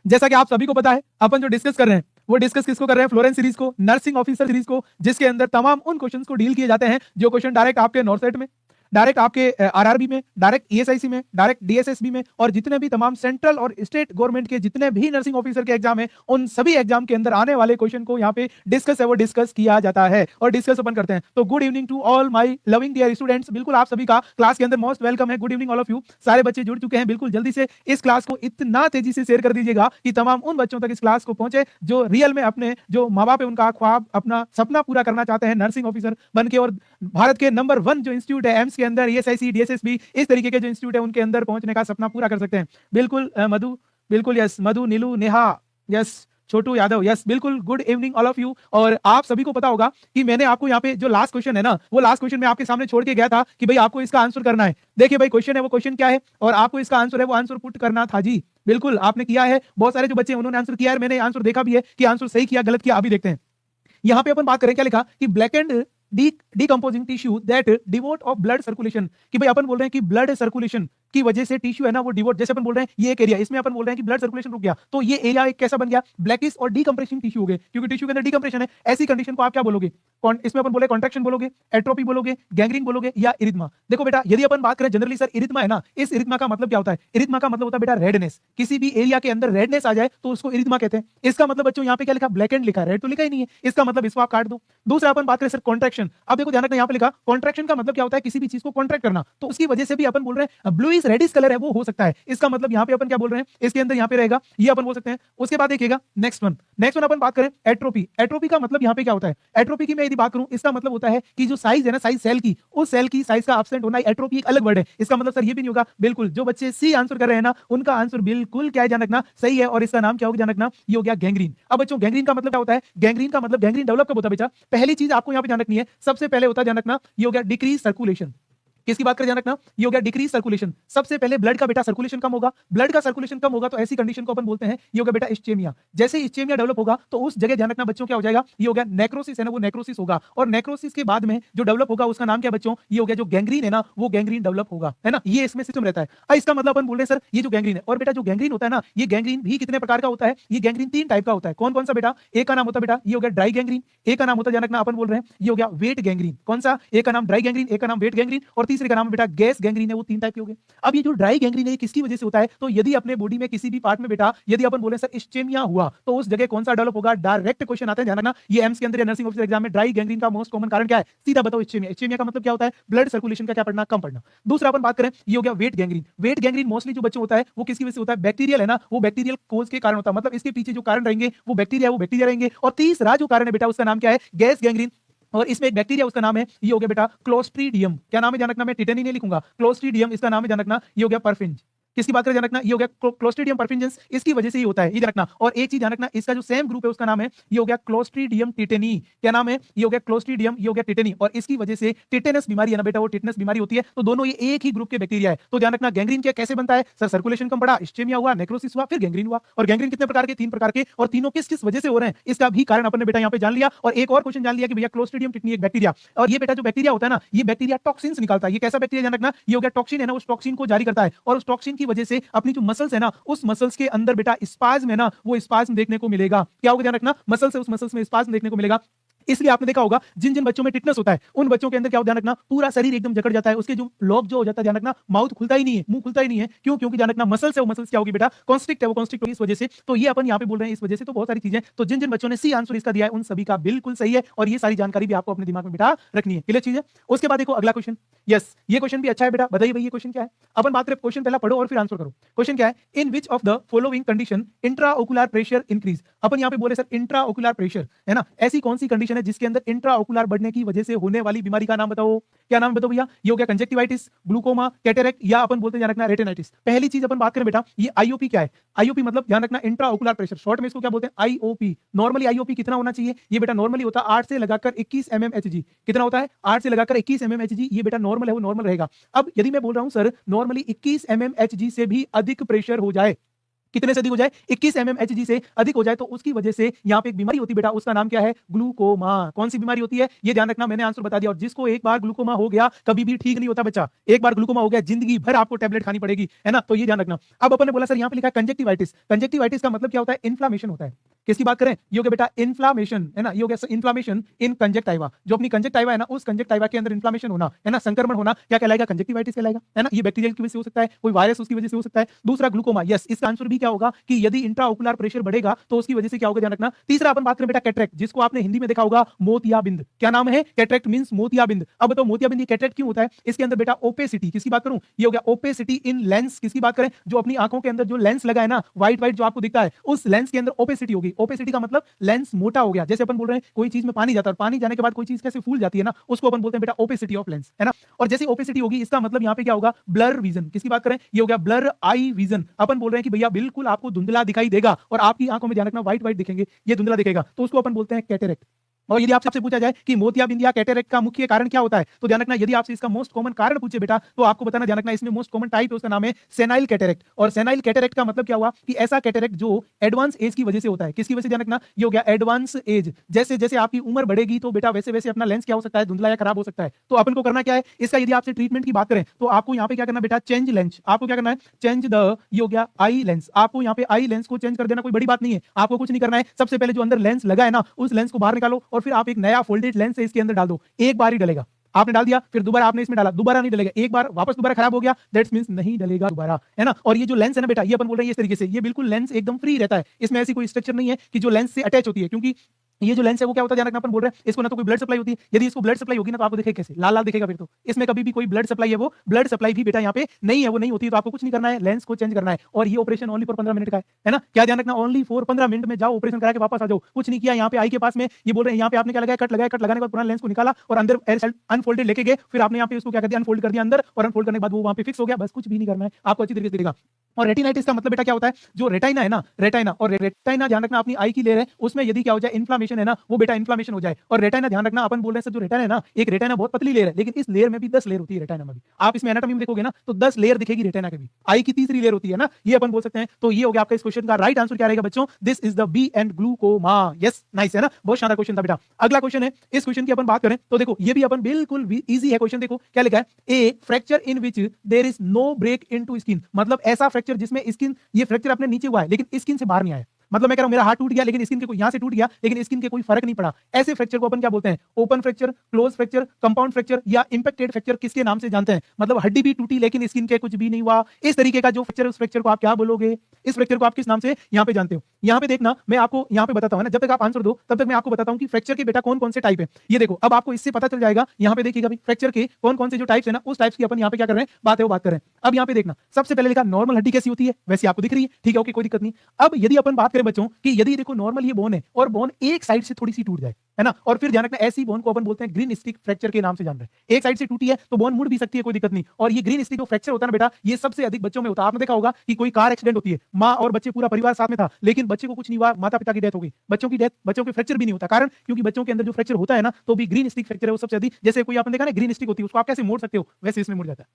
जैसा कि आप सभी को पता है, अपन जो डिस्कस कर रहे हैं वो डिस्कस किसको कर रहे हैं? फ्लोरेंस सीरीज को, नर्सिंग ऑफिसर सीरीज को, जिसके अंदर तमाम उन क्वेश्चंस को डील किए जाते हैं जो क्वेश्चन डायरेक्ट आपके नॉर्सेट में, डायरेक्ट आपके आरआरबी में, डायरेक्ट ईएसआईसी में, डायरेक्ट डीएसएसबी में, और जितने भी तमाम सेंट्रल और स्टेट गवर्नमेंट के जितने भी नर्सिंग ऑफिसर के एग्जाम है, उन सभी एग्जाम के अंदर आने वाले क्वेश्चन को यहाँ पे डिस्कस है वो डिस्कस किया जाता है और डिस्कस अपन करते हैं। तो good evening to all my loving dear students, बिल्कुल आप सभी का क्लास के अंदर मोस्ट वेलकम है। Good evening all of you. सारे बच्चे जुड़ चुके हैं, बिल्कुल जल्दी से इस क्लास को इतना तेजी से शेयर कर दीजिएगा कि तमाम उन बच्चों तक इस क्लास को पहुंचे जो रियल में अपने जो माँ बाप है उनका ख्वाब, अपना सपना पूरा करना चाहते हैं नर्सिंग ऑफिसर बनके, और भारत के नंबर 1 जो इंस्टीट्यूट है एम्स के अंदर, ईएसआईसी, डीएसएसबी, इस तरीके के जो इंस्टीट्यूट है उनके अंदर पहुंचने का सपना पूरा कर सकते हैं। बिल्कुल मधु, बिल्कुल यस, मधु, नीलू, नेहा, यस, छोटू यादव, यस, बिल्कुल good evening all of you. और आप सभी को पता होगा कि मैंने आपको यहाँ पे जो लास्ट क्वेश्चन है ना, वो लास्ट क्वेश्चन मैं आपके सामने छोड़ के गया था कि भाई आपको इसका आंसर करना है। देखिए भाई क्वेश्चन है वो क्वेश्चन क्या है और आपको इसका आंसर है वो आंसर पुट करना था जी। बिल्कुल आपने किया है, बहुत सारे जो बच्चे उन्होंने आंसर किया है, मैंने आंसर देखा भी है कि आंसर सही किया गलत किया। अभी देखते हैं यहाँ पे अपन बात करें क्या लिखा कि black and decomposing tissue that devote of blood circulation, कि भाई अपन बोल रहे हैं कि ब्लड सर्कुलेशन की वजह से टिश्यू है ना वो डिवोट, जैसे अपन बोल रहे हैं ये एक एरिया, इसमें अपन बोल रहे हैं कि ब्लड सर्कुलेशन रुक गया, तो ये एरिया एक कैसा बन गया? ब्लैकिश और डिकम्प्रेसिंग टिश्यू हो गए, क्योंकि टिश्यू के अंदर डिकम्प्रेशन है। ऐसी कंडीशन को आप क्या बोलोगे? इसमें अपन बोले कॉन्ट्रैक्शन बोलोगे, एट्रोपी बोलोगे, गैंग्रीन बोलोगे, या इरिथमा? देखो बेटा, यदि अपन बात करें जनरली सर इरिथमा है ना, इस इरिथमा का मतलब क्या होता है? इरिथमा का मतलब होता है बेटा रेडनेस। किसी भी एरिया के अंदर रेडनेस आ जाए तो उसको इरिथमा कहते हैं। इसका मतलब बच्चों यहाँ पे क्या लिखा? ब्लैक एंड लिखा है, रेड तो लिखा ही नहीं है, इसका मतलब इसको आप काट दो। दूसरा अपन बात करें सर कॉन्ट्रैक्शन, अब देखो ध्यान रखना यहाँ पे लिखा कॉन्ट्रैक्शन का मतलब क्या होता है? किसी भी चीज को कॉन्ट्रैक्ट करना, तो उसकी वजह से भी अपन बोल रहे हैं ब्लूइश रेडिश कलर है वो हो सकता है। इसका मतलब यहाँ पे अपन क्या बोल रहे हैं? इसके अंदर यहाँ पे रहेगा ये अपन बोल सकते हैं। उसके बाद देखिएगा नेक्स्ट वन अपन बात करें एट्रोपी। एट्रोपी का मतलब यहाँ पे क्या होता है? एट्रोपी की मैं यदि बात करूं, इसका मतलब होता है कि जो साइज है ना, साइज सेल की, उस सेल की साइज का एब्सेंट होना, एट्रोपी एक अलग वर्ड है। इसका मतलब सर ये भी नहीं होगा। बिल्कुल जो बच्चे सी आंसर कर रहे हैं ना, उनका आंसर बिल्कुल क्या है ध्यान रखना, सही है, और इसका नाम क्या होगा ध्यान रखना, ये हो गया गैंग्रीन। अब बच्चों गैंग्रीन का मतलब क्या होता है? गैंग्रीन का मतलब गैंग्रीन डेवलप कब होता है बेटा? पहली चीज आपको यहाँ पे ध्यान रखनी है, सबसे पहले होता है ध्यान रखना, ये हो गया डिक्रीज सर्कुलेशन। किसकी बात करें ध्यान रखना, ये हो गया डिक्रीज सर्कुलेशन। सबसे पहले ब्लड का बेटा सर्कुलेशन कम होगा, ब्लड का सर्कुलेशन कम होगा तो ऐसी कंडीशन को अपन बोलते हैं ये हो गया बेटा इस्चेमिया। जैसे इस्चेमिया डेवलप होगा तो उस जगह ध्यान रखना बच्चों क्या हो जाएगा, ये हो गया नेक्रोसिस है ना, वो नेक्रोसिस होगा, और नेक्रोसिस के बाद में जो डेवलप होगा उसका नाम क्या बच्चों? ये हो गया जो गैंग्रीन है ना, वो गैंग्रीन डेवलप होगा, है ना, ये इसमें सिस्टम रहता है। इसका मतलब अपन बोल रहे हैं सर ये जो गैंग्रीन है, और बेटा जो गैंग्रीन होता है ना, ये गैंग्रीन भी कितने प्रकार का होता है? ये गैंग्रीन 3 टाइप का होता है। कौन कौन सा बेटा? एक का नाम होता है बेटा ये हो गया ड्राई गैंग्रीन, एक का नाम होता है ध्यान रखना अपन बोल रहे हैं ये हो गया वेट गैंग्रीन। कौन सा? एक का नाम ड्राई गैंग्रीन, एक का नाम वेट गैंग्रीन, और तीसरे का नाम बेटा गैस गैंग्रीन है। वो 3 टाइप के हो गए। अब ये जो ड्राई गैंग्रीन है किसकी वजह से होता है? तो यदि अपने बॉडी में किसी भी पार्ट में बेटा यदि अपन बोले सर इस्चेमिया हुआ तो उस जगह कौन सा डेवलप होगा? डायरेक्ट क्वेश्चन आता है ध्यान रखना, ये एम्स के अंदर या नर्सिंग ऑफिसर एग्जाम में ड्राई गैंग्रीन का मोस्ट कॉमन कारण क्या है? सीधा बताओ इस्चेमिया। इस्चेमिया का मतलब क्या होता है? ब्लड सर्कुलेशन का क्या पढ़ना? कम पढ़ना। दूसरा अपन बात करें ये हो गया wait gangrene. Wait gangrene mostly जो बच्चों होता है वो किसकी वजह से होता है? बैक्टीरियल है ना, वो बैक्टीरियल कोज के कारण होता है, मतलब इसके पीछे जो कारण रहेंगे वो बैक्टीरिया रहेंगे। और तीसरा जो कारण है बेटा उसका नाम क्या है? गैस गैंग्रीन, और इसमें एक बैक्टीरिया उसका नाम है ये हो गया बेटा क्लोस्ट्रीडियम। क्या नाम है ध्यान रखना, मैं टिटेनी नहीं लिखूंगा, क्लोस्ट्रीडियम इसका नाम है ध्यान रखना, ये हो गया परफिंज। किसकी बात करें ध्यान रखना, ये हो गया क्लोस्ट्रीडियम परफिंजेंस, इसकी वजह से ही होता है, ये रखना। और एक चीज ध्यान रखना, इसका जो सेम ग्रुप है उसका नाम है ये हो गया क्लोस्ट्रीडियम टिटेनी। क्या नाम है? ये हो गया क्लोस्ट्रीडियम, ये हो गया टिटेनी, और इसकी वजह से टिटेनस बीमारी है ना बेटा, वो टिटेनस बीमारी होती है। तो दोनों ये एक ही ग्रुप के बैक्टीरिया है। तो ध्यान रखना गैंग्रीन क्या कैसे बनता है? सर सर्कुलेशन कम पड़ा, इस्चेमिया हुआ, नेक्रोसिस हुआ, फिर गैंग्रीन हुआ। और गैंग्रीन कितने प्रकार के? 3 प्रकार के, और तीनों किस किस वजह से हो रहे हैं इसका भी कारण अपन ने बेटा यहाँ पे जान लिया। और एक और क्वेश्चन जान लिया कि भैया क्लोस्ट्रीडियम टिटेनी एक बैक्टीरिया, और ये बेटा जो बैक्टीरिया होता है ना, ये बैक्टीरिया टॉक्सिन्स निकालता है। ये कैसा बैक्टीरिया ध्यान रखना, ये हो गया टॉक्सिन है ना, उस टॉक्सिन को जारी करता है, और उस टॉक्सिन की वजह से अपनी जो मसल्स है ना, उस मसल्स के अंदर बेटा स्पाज्म है ना, वो स्पाज्म देखने को मिलेगा। क्या होगा ध्यान रखना, मसल से उस मसल्स में स्पाज्म देखने को मिलेगा। इसलिए आपने देखा होगा जिन जिन बच्चों में टिटनेस होता है उन बच्चों के अंदर क्या हो ध्यान रखना, पूरा शरीर एकदम जकड़ जाता है, उसके जो लॉक जो हो जाता है ध्यान रखना, माउथ खुलता ही नहीं है, मुंह खुलता ही नहीं है। क्यों? क्योंकि ध्यान रखना मसल्स है, वो मसल्स क्या होगी बेटा? कॉन्स्ट्रिक्ट है, वो कॉन्स्ट्रिक्ट होगी इस वजह से। तो ये अपन यहाँ पे बोल रहे हैं इस वजह से। तो बहुत सारी चीजें, तो जिन जिन बच्चों ने सी आंसर इसका दिया है उन सभी का बिल्कुल सही है, और ये सारी जानकारी भी आपको अपने दिमाग में बेटा रखनी है। क्लियर चीज है। उसके बाद देखो अगला क्वेश्चन, यस ये क्वेश्चन भी अच्छा है बेटा, बताइए भाई ये क्वेश्चन क्या है। अपन बात करें, क्वेश्चन पहला पढ़ो और फिर आंसर करो। क्वेश्चन क्या है? In which of the following condition intraocular pressure increase. अपन यहाँ पे बोले सर इंट्राओकुलर प्रेशर है ना, ऐसी कौन सी कंडीशन है जिसके अंदर इंट्राओकुलर बढ़ने की वजह से होने वाली बीमारी का नाम बताओ। क्या नाम बताओ भैया? ये हो गया कंजक्टिवाइटिस, ग्लूकोमा, कैटरेक्ट, या अपन बोलते हैं ध्यान रखना रेटिनाइटिस। पहली चीज अपन बात करें बेटा, ये आईओपी क्या है? आईओपी मतलब ध्यान रखना इंट्राओकुलर प्रेशर, शॉर्ट में इसको क्या बोलते हैं? आईओपी। नॉर्मली आईओपी कितना होना चाहिए? ये बेटा नॉर्मली होता है 8 से लगाकर 21 mmHg। कितना होता है? 8 से लगाकर 21 mmHg, ये बेटा नॉर्मल है, वो नॉर्मल रहेगा। अब यदि मैं बोल रहा हूं सर नॉर्मली 21 mmHg से भी अधिक प्रेशर हो जाए कितने से अधिक हो जाए 21 mmHg से अधिक हो जाए तो उसकी वजह से यहाँ पे एक बीमारी होती है बेटा, उसका नाम क्या है? ग्लूकोमा। कौन सी बीमारी होती है ये ध्यान रखना, मैंने आंसर बता दिया। और जिसको एक बार ग्लूकोमा हो गया कभी भी ठीक नहीं होता बच्चा, एक बार ग्लूकोमा हो गया जिंदगी भर आपको टैबलेट खानी पड़ेगी, है ना, तो ये ध्यान रखना। अब अपन ने बोला सर यहाँ पे लिखा है कंजक्टिवाइटिस। कंजक्टिवाइटिस का मतलब क्या होता है? इन्फ्लामेशन होता है। किसकी बात करें? ये हो गया बेटा इन्फ्लामेशन, है ना, ये हो गया इन्फ्लामेशन इन कंजक्टाइवा। जो अपनी कंजक्टाइवा है ना, उस कंजक्टाइवा के अंदर इन्फ्लामेशन होना, है ना, संक्रमण होना, क्या कहलाएगा? कंजक्टिवाइटिस कहलाएगा, है ना। ये बैक्टीरिया की वजह से हो सकता है, कोई वायरस उसकी वजह से हो सकता है। दूसरा ग्लूकोमा, यस, इसका आंसर भी क्या होगा कि यदि इंट्राओकुलर प्रेशर बढ़ेगा तो उसकी वजह से क्या होगा, ध्यान रखना। तीसरा अपन बात करें बेटा कैटरेक्ट, जिसको आपने हिंदी में देखा होगा मोतियाबिंद। क्या नाम है? कैटरेक्ट मींस मोतियाबिंद। अब बताओ मोतियाबिंद ये कैटरेक्ट क्यों होता है? इसके अंदर बेटा ओपेसिटी, किसकी बात करूं? ये हो गया ओपेसिटी इन लेंस। किसकी बात करें? जो अपनी आंखों के अंदर जो लेंस लगा है ना, व्हाइट व्हाइट जो आपको दिखता है, उस लेंस के अंदर ओपेसिटी होगी। ओपेसिटी का मतलब लेंस मोटा हो गया। जैसे अपन बोल रहे हैं कोई चीज में पानी जाता है और पानी जाने के बाद कोई चीज कैसे फूल जाती है ना, उसको अपन बोलते हैं बेटा ओपेसिटी ऑफ लेंस, है ना। और जैसे ओपेसिटी होगी इसका मतलब यहाँ पे क्या होगा? Blur vision. किसकी बात करें? ये हो गया ब्लर आई विजन। अपन बोल रहे हैं कि भैया बिल्कुल आपको धुंधला दिखाई देगा और आपकी आंखों में ध्यान रखना व्हाइट व्हाइट दिखेंगे, ये धुंधला दिखेगा, तो उसको अपन बोलते हैं कैटरेक्ट। और यदि आपसे पूछा जाए कि मोतियाबिंद या कैटरेक्ट का मुख्य कारण क्या होता है, तो ध्यान रखना यदि आपसे इसका मोस्ट कॉमन कारण पूछे बेटा तो आपको बताना, ध्यान रखना इसमें मोस्ट कॉमन टाइप है उसका नाम है सेनाइल कैटरेक्ट। और सेनाइल कैटरेक्ट का मतलब क्या हुआ कि ऐसा कैटरेक्ट जो एडवांस एज की वजह से होता है। किसकी वजह से? ध्यान रखना ये हो गया एडवांस एज। जैसे जैसे आपकी उम्र बढ़ेगी तो बेटा वैसे वैसे अपना लेंस क्या हो सकता है? धुंधला या खराब हो सकता है। तो अपन को करना क्या है इसका? यदि आपसे ट्रीटमेंट की बात करें तो आपको यहाँ पे क्या करना बेटा? Change lens. आपको क्या करना है? चेंज द, ये हो गया आई लेंस। आपको यहाँ पे आई लेंस को चेंज कर देना कोई बड़ी बात नहीं है, आपको कुछ नहीं करना है। सबसे पहले जो अंदर लेंस लगा है ना, उस लेंस को बाहर निकालो और फिर आप एक नया फोल्डेड लेंस है इसके अंदर डाल दो। एक बार ही डलेगा, आपने डाल दिया फिर दोबारा आपने इसमें डाला, दोबारा नहीं डलेगा। एक बार वापस दोबारा खराब हो गया दैट्स मींस नहीं डलेगा दोबारा, है ना। और ये जो लेंस है ना बेटा, ये अपन बोल रहे हैं इस तरीके से, ये बिल्कुल लेंस एकदम फ्री रहता है, इसमें ऐसी कोई स्ट्रक्चर नहीं है कि जो लेंस से अटैच होती है। क्योंकि ये जो लेंस है वो क्या होता है, ध्यान रखना, अपन बोल रहे हैं इसको ना तो कोई ब्लड सप्लाई होती है। यदि इसको ब्लड सप्लाई होगी ना तो आपको दिखेगा कैसे? लाल लाल दिखेगा। फिर तो इसमें कभी भी कोई ब्लड सप्लाई है वो ब्लड सप्लाई भी बेटा यहाँ पे नहीं है, वो नहीं होती है। तो आपको कुछ नहीं करना है, लेंस को चेंज करना है। और ये ऑपरेशन ओनली फॉर 15 मिनट का है ना। क्या ध्यान रखना? ओनली फॉर 15 मिनट में जाओ, ऑपरेशन करा के वापस आ जाओ। कुछ नहीं किया यहाँ पे आई के पास में, ये बोल रहे हैं यहाँ पे आपने क्या लगाया? कट लगाया। कट लगाने के बाद पुराना लेंस को निकाला और अंदर अनफोल्डेड लेके गए, फिर आपने यहाँ पे उसको क्या कर दिया? अनफोल्ड कर दिया अंदर, और अनफोल्ड करने के बाद वो वहाँ पे फिक्स हो गया। बस कुछ भी नहीं करना है, आपको अच्छी तरीके से दिखेगा। और रेटिनाइटिस का मतलब बेटा क्या होता है? जो रेटाइना है ना, रेटाइना, और रेटाइना ध्यान रखना अपनी आई की लेयर है, उसमें यदि क्या हो जाए? इन्फ्लामेशन है ना, वो बेटा इन्फ्लामेशन हो जाए। और रेटाइना ध्यान रखना, अपन बोल रहे हैं सर जो रेटाइना है ना, एक रेटाइना बहुत पतली लेयर है, लेकिन इस लेयर में भी 10 लेयर होती है रेटाइना में भी। आप इसमें एनाटॉमी में देखोगे ना तो 10 लेयर दिखेगी रेटाइना के भी। आई की तीसरी लेयर होती है ना, ये अपन बोल सकते हैं। तो ये हो गया आपका इस क्वेश्चन का राइट आंसर क्या रहेगा बच्चों? This is the B and glaucoma. Yes, nice, है ना, बहुत शानदार क्वेश्चन था बेटा। अगला क्वेश्चन है, इस क्वेश्चन की अपन बात करें तो देखो ये भी अपन बिल्कुल इजी है क्वेश्चन। देखो क्या लिखा है? A fracture in which there is no break into skin. मतलब ऐसा फ्रैक्चर जिसमें स्किन, ये फ्रैक्चर अपने नीचे हुआ है लेकिन स्किन से बाहर नहीं आया। मतलब मैं कह रहा हूं मेरा हाथ टूट गया लेकिन स्किन के कोई यहां से टूट गया लेकिन स्किन के कोई फर्क नहीं पड़ा। ऐसे फ्रैक्चर को अपन क्या बोलते हैं? Open fracture, close fracture, compound fracture या इंपैक्टेड फ्रैक्चर किसके नाम से जानते हैं? मतलब हड्डी भी टूटी लेकिन स्किन के कुछ भी नहीं हुआ। इस तरीके का जो फ्रैक्चर है उस फ्रैक्चर को आप क्या बोलोगे? इस फ्रैक्चर को आप किस नाम से यहाँ पे जानते हो? यहाँ पे देखना, मैं आपको यहाँ पे बताता हूँ ना, जब तक आप आंसर दो तब तक मैं आपको बताता हूँ कि फ्रैक्चर के बेटा कौन कौन से टाइप है। ये देखो अब आपको इससे पता चल जाएगा। यहाँ पे देखिएगा फ्रैक्चर के कौन कौन से जो टाइप्स है ना, उस टाइप्स की अपन यहाँ पे क्या कर रहे हैं? बात है वो बात कर रहे हैं। अब यहाँ पे देखना, सबसे पहले लिखा नॉर्मल हड्डी कैसी होती है, वैसी आपको दिख रही है, ठीक है, ओके, कोई दिक्कत नहीं। अब यदि अपन बात करें बच्चों कि यदि देखो नॉर्मल ये बोन है और बोन एक साइड से थोड़ी सी टूट जाए, है ना, और फिर ध्यान रखना ऐसी बोन को अपन बोलते हैं ग्रीन स्टिक फ्रैक्चर के नाम से जान रहे हैं। एक साइड से टूटी है तो बोन मुड़ भी सकती है, कोई दिक्कत नहीं। और ये ग्रीन स्टिक जो फ्रैक्चर होता है ना बेटा, ये सबसे अधिक बच्चों में होता है। आपने देखा होगा कि कोई कार एक्सीडेंट होती है, माँ और बच्चे पूरा परिवार साथ में था लेकिन बच्चे को कुछ नहीं हुआ, माता पिता की डेथ हो गई। बच्चों की डेथ, बच्चों के फ्रैक्चर भी नहीं होता, कारण क्योंकि बच्चों के अंदर जो फ्रैक्चर होता है ना तो भी ग्रीन स्टिक फ्रैक्चर है वो सबसे अधिक। जैसे कोई आपने देखा ना ग्रीन स्टिक होती है, उसको आप कैसे मोड़ सकते हो, वैसे इसमें मुड़ जाता है।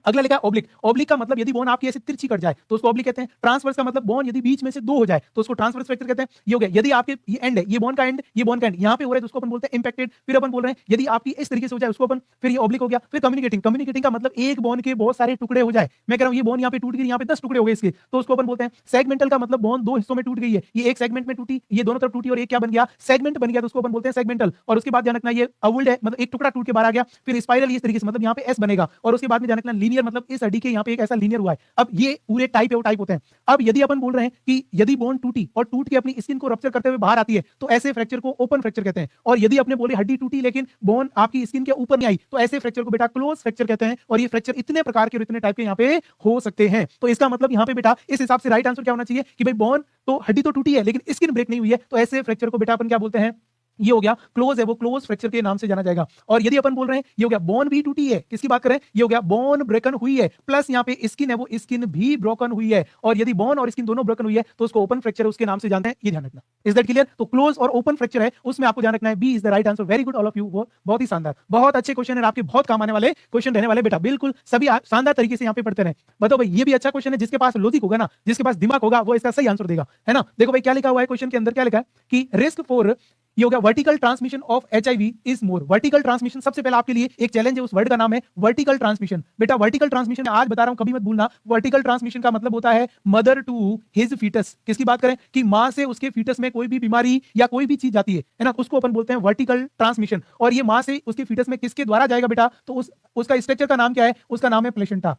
अगला लिखा ओब्लिक। ओब्लिक का मतलब यदि बोन आपकी ऐसे तिरछी कट जाए तो उसको ओब्लिक कहते हैं। ट्रांसवर्स का मतलब बोन यदि बीच में से दो हो जाए तो उसको ट्रांसवर्स फ्रैक्चर कहते हैं। ये हो गया यदि आपके ये एंड है, ये बोन का एंड, ये बोन का एंड यहाँ पे हो रहा है तो उसको अपन बोलते हैं इंपैक्टेड। फिर अपन बोल रहे हैं यदि आपकी इस तरीके से हो जाए उसको अपन, फिर ये ओब्लिक हो गया। फिर कम्युनिकेटिंग। कम्युनिकेटिंग का मतलब एक बोन के बहुत सारे टुकड़े हो जाए। मैं कह रहा हूँ ये बोन यहाँ पे टूट गई, यहाँ पे 10 टुकड़े हो गए इसके, तो उसको अपन बोलते हैं सेगमेंटल। का मतलब बोन दो हिस्सों में टूट गई है, ये एक सेगमेंट में टूटी, ये दोनों तरफ टूटी और एक क्या बन गया? सेगमेंट बन गया, तो उसको अपन बोलते हैं सेगमेंटल। और उसके बाद ध्यान रखना ये अवुल्ड है, मतलब एक टुकड़ा टूट के बाहर आ गया। फिर स्पाइरल इस तरीके से, मतलब यहाँ पे एस बनेगा। और उसके बाद में ध्यान रखना लीनियर, मतलब इस हड्डी के यहाँ पे एक ऐसा लीनियर हुआ है। अब ये पूरे टाइप है वो टाइप होते हैं। अब यदि अपन बोल रहे हैं कि यदि बोन टूटी और टूट के अपनी स्किन को रप्चर करते हुए बाहर आती है तो ऐसे फ्रैक्चर को ओपन फ्रैक्चर कहते हैं। और यदि अपने बोले हड्डी टूटी लेकिन बोन आपकी स्किन के ऊपर नहीं आई तो ऐसे फ्रैक्चर को बेटा क्लोज फ्रैक्चर कहते हैं। और ये फ्रैक्चर इतने प्रकार के और इतने टाइप के यहाँ पे हो सकते हैं। तो इसका मतलब यहाँ पे बेटा इस हिसाब से राइट आंसर क्या होना चाहिए कि भाई बोन तो हड्डी तो टूटी है लेकिन स्किन ब्रेक नहीं हुई है, तो ऐसे फ्रैक्चर को बेटा अपन क्या बोलते हैं? ये हो गया क्लोज है वो क्लोज फ्रैक्चर के नाम से जाना जाएगा। और यदि अपन बोल रहे हैं ये हो गया बोन भी टूटी है, किसकी बात कर रहे हैं, ये हो गया बोन ब्रेकन हुई है, प्लस यहाँ पे स्किन है वो स्किन भी ब्रोकन हुई है, और यदि बोन और स्किन दोनों ब्रोकन हुई है तो उसको ओपन फ्रैक्चर उसके नाम से जानते हैं, ये ध्यान रखना। Is that clear? तो क्लोज और ओपन फ्रैक्चर है उसमें आपको ध्यान रखना है, B is the right answer. Very good all of you, वो बहुत ही शानदार, बहुत अच्छे क्वेश्चन है, आपके बहुत काम आने वाले क्वेश्चन रहने वाले बेटा, बिल्कुल सभी शानदार तरीके से यहाँ पे पढ़ते रहे। बताओ भाई ये भी अच्छा क्वेश्चन है, जिसके पास लॉजिक होगा ना, जिसके पास दिमाग होगा वो इसका सही आंसर देगा, है ना। देखो भाई क्या लिखा हुआ है क्वेश्चन के अंदर, क्या लिखा है कि रिस्क फॉर ये हो गया vertical transmission of HIV is more. Vertical transmission सबसे पहले आपके लिए एक चैलेंज है, उस वर्ड का नाम है वर्टिकल ट्रांसमिशन। बेटा वर्टिकल ट्रांसमिशन आज बता रहा हूं, कभी मत भूलना, वर्टिकल ट्रांसमिशन का मतलब होता है मदर टू हिज फीटस। किसकी बात करें कि मां से उसके फीटस में कोई भी बीमारी या कोई भी चीज जाती है ना, उसको अपन बोलते हैं वर्टिकल ट्रांसमिशन। और ये मां से उसके फीटस में किसके द्वारा जाएगा बेटा, तो उसका स्ट्रक्चर का नाम क्या है, उसका नाम है प्लेसेंटा।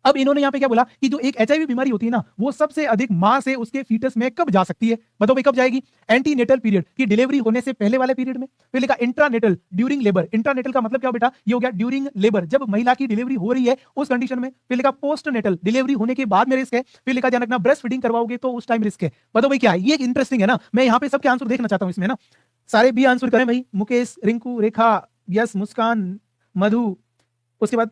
अब इन्होंने यहाँ पे क्या बोला कि जो एक एचआईवी बीमारी होती है ना, वो सबसे अधिक मां से उसके फीटस में कब जा सकती है, बताओ भाई कब जाएगी, एंटीनेटल पीरियड की डिलीवरी होने से पहले वाले पीरियड में, फिर लिखा इंट्रानेटल ड्यूरिंग लेबर। इंट्रानेटल का मतलब क्या बेटा, ये हो गया ड्यूरिंग लेबर, जब महिला की डिलीवरी हो रही है उस कंडीशन में, फिर लिखा पोस्टनेटल डिलीवरी होने के बाद में रिस्क है, फिर लिखा ध्यान रखना ब्रेस्ट फीडिंग करवाओगे तो उस टाइम रिस्क है। बताओ भाई क्या है, ये इंटरेस्टिंग है ना, मैं यहाँ पे सबके आंसर देखना चाहता हूँ इसमें ना, सारे भी आंसर करें भाई, मुकेश, रिंकू, रेखा, यस, मुस्कान, मधु, उसके बाद